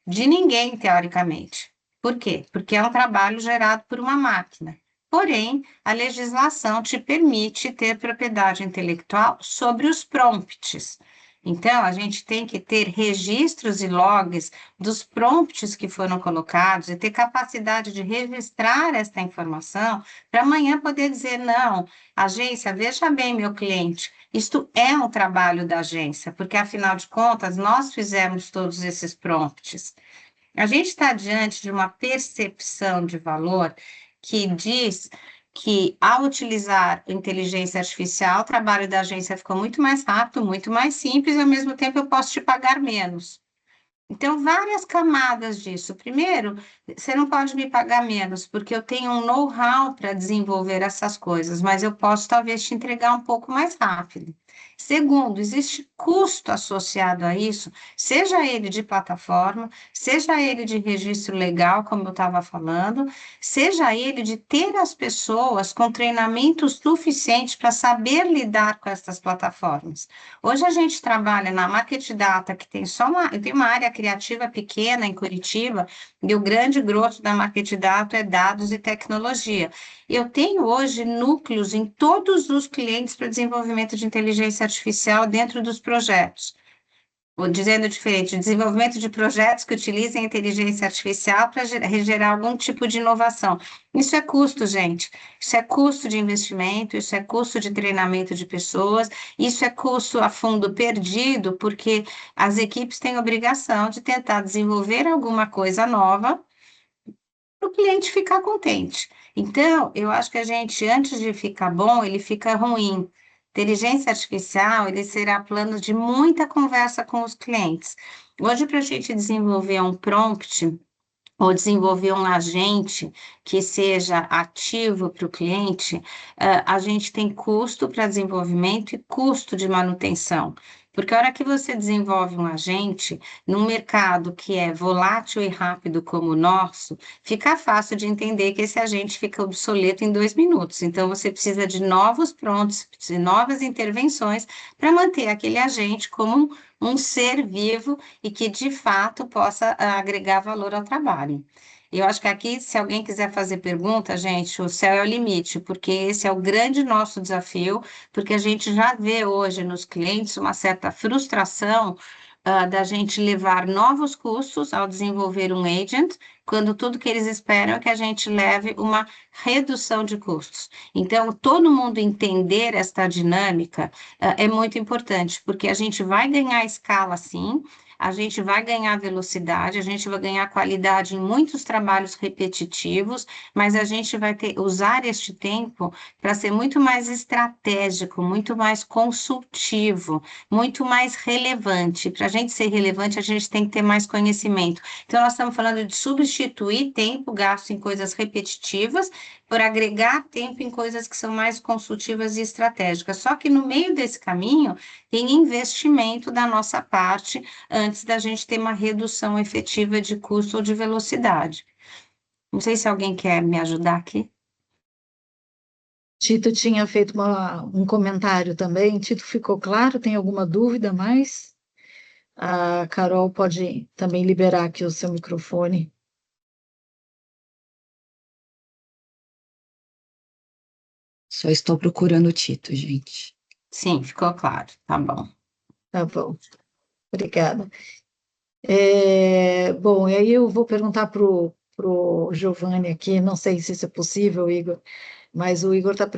De ninguém, teoricamente. Por quê? Porque é um trabalho gerado por uma máquina. Porém, a legislação te permite ter propriedade intelectual sobre os prompts. Então, a gente tem que ter registros e logs dos prompts que foram colocados e ter capacidade de registrar esta informação para amanhã poder dizer, não, agência, veja bem, meu cliente, isto é um trabalho da agência, porque, afinal de contas, nós fizemos todos esses prompts. A gente está diante de uma percepção de valor que diz que, ao utilizar inteligência artificial, o trabalho da agência ficou muito mais rápido, muito mais simples, e, ao mesmo tempo, eu posso te pagar menos. Então, várias camadas disso. Primeiro, você não pode me pagar menos, porque eu tenho um know-how para desenvolver essas coisas, mas eu posso, talvez, te entregar um pouco mais rápido. Segundo, existe custo associado a isso, seja ele de plataforma, seja ele de registro legal, como eu estava falando, seja ele de ter as pessoas com treinamento suficiente para saber lidar com essas plataformas. Hoje a gente trabalha na Market Data, que tem uma área criativa pequena em Curitiba, e o grande grosso da Market Data é dados e tecnologia. Eu tenho hoje núcleos em todos os clientes para desenvolvimento de inteligência artificial dentro dos projetos. Ou dizendo diferente, desenvolvimento de projetos que utilizem inteligência artificial para gerar algum tipo de inovação. Isso é custo, gente. Isso é custo de investimento, isso é custo de treinamento de pessoas, isso é custo a fundo perdido, porque as equipes têm obrigação de tentar desenvolver alguma coisa nova para o cliente ficar contente. Então, eu acho que a gente, antes de ficar bom, ele fica ruim. Inteligência artificial, ele será plano de muita conversa com os clientes. Hoje, para a gente desenvolver um prompt ou desenvolver um agente que seja ativo para o cliente, a gente tem custo para desenvolvimento e custo de manutenção. Porque a hora que você desenvolve um agente, num mercado que é volátil e rápido como o nosso, fica fácil de entender que esse agente fica obsoleto em 2 minutos. Então, você precisa de novos prontos, de novas intervenções para manter aquele agente como um ser vivo e que, de fato, possa agregar valor ao trabalho. Eu acho que aqui, se alguém quiser fazer pergunta, gente, o céu é o limite, porque esse é o grande nosso desafio, porque a gente já vê hoje nos clientes uma certa frustração da gente levar novos custos ao desenvolver um agent, quando tudo que eles esperam é que a gente leve uma redução de custos. Então, todo mundo entender esta dinâmica é muito importante, porque a gente vai ganhar escala, sim, a gente vai ganhar velocidade, a gente vai ganhar qualidade em muitos trabalhos repetitivos, mas a gente vai usar este tempo para ser muito mais estratégico, muito mais consultivo, muito mais relevante. Para a gente ser relevante, a gente tem que ter mais conhecimento. Então, nós estamos falando de substituir tempo gasto em coisas repetitivas por agregar tempo em coisas que são mais consultivas e estratégicas. Só que no meio desse caminho, tem investimento da nossa parte antes da gente ter uma redução efetiva de custo ou de velocidade. Não sei se alguém quer me ajudar aqui. Tito tinha feito um comentário também. Tito, ficou claro? Tem alguma dúvida mais? A Carol pode também liberar aqui o seu microfone. Só estou procurando o Tito, gente. Sim, ficou claro. Tá bom. Tá bom. Obrigada. Bom, e aí eu vou perguntar para o Giovanni aqui, não sei se isso é possível, Igor, mas o Igor está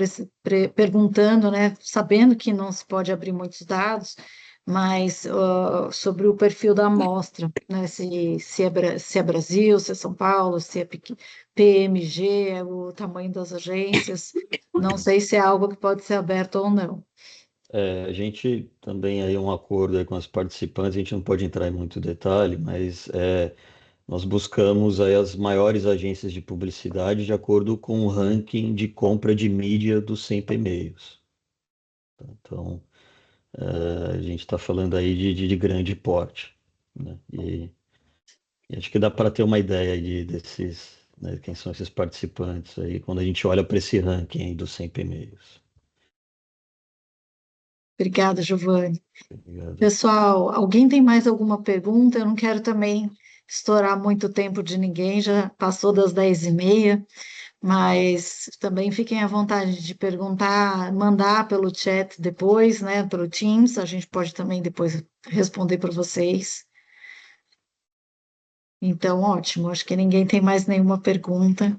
perguntando, né, sabendo que não se pode abrir muitos dados, mas sobre o perfil da amostra, né, se é Brasil, se é São Paulo, se é PMG, o tamanho das agências, não sei se é algo que pode ser aberto ou não. A gente também aí um acordo aí com as participantes, a gente não pode entrar em muito detalhe, mas nós buscamos aí as maiores agências de publicidade de acordo com o ranking de compra de mídia dos 100 e-mails. Então, a gente está falando aí de grande porte, né? E acho que dá para ter uma ideia aí desses, né, quem são esses participantes aí, quando a gente olha para esse ranking aí dos 100 e-mails. Obrigada, Giovanni. Obrigado. Pessoal, alguém tem mais alguma pergunta? Eu não quero também estourar muito tempo de ninguém, já passou das 10h30, mas também fiquem à vontade de perguntar, mandar pelo chat depois, né, pelo Teams, a gente pode também depois responder para vocês. Então, ótimo, acho que ninguém tem mais nenhuma pergunta.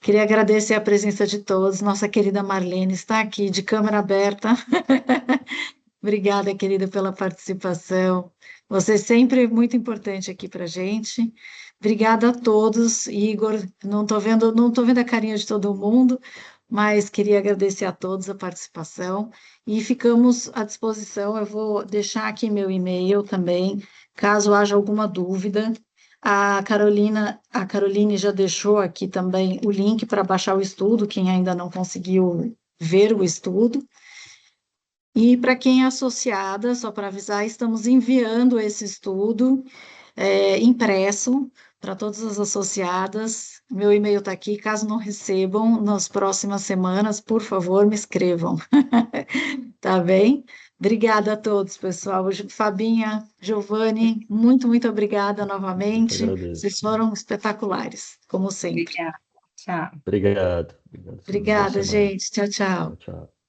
Queria agradecer a presença de todos. Nossa querida Marlene está aqui de câmera aberta. Obrigada, querida, pela participação. Você é sempre muito importante aqui para a gente. Obrigada a todos. Igor, não tô vendo a carinha de todo mundo, mas queria agradecer a todos a participação e ficamos à disposição. Eu vou deixar aqui meu e-mail também, caso haja alguma dúvida. A Caroline já deixou aqui também o link para baixar o estudo, quem ainda não conseguiu ver o estudo. E para quem é associada, só para avisar, estamos enviando esse estudo impresso para todas as associadas. Meu e-mail está aqui. Caso não recebam, nas próximas semanas, por favor, me escrevam. Tá bem? Obrigada a todos, pessoal. Fabinha, Giovanni, muito, muito obrigada Eu que novamente. agradeço. Vocês foram espetaculares, como sempre. Obrigada. Tchau. Obrigado. Obrigado. Boa Obrigada, semana. gente. Tchau, tchau. Tchau, tchau.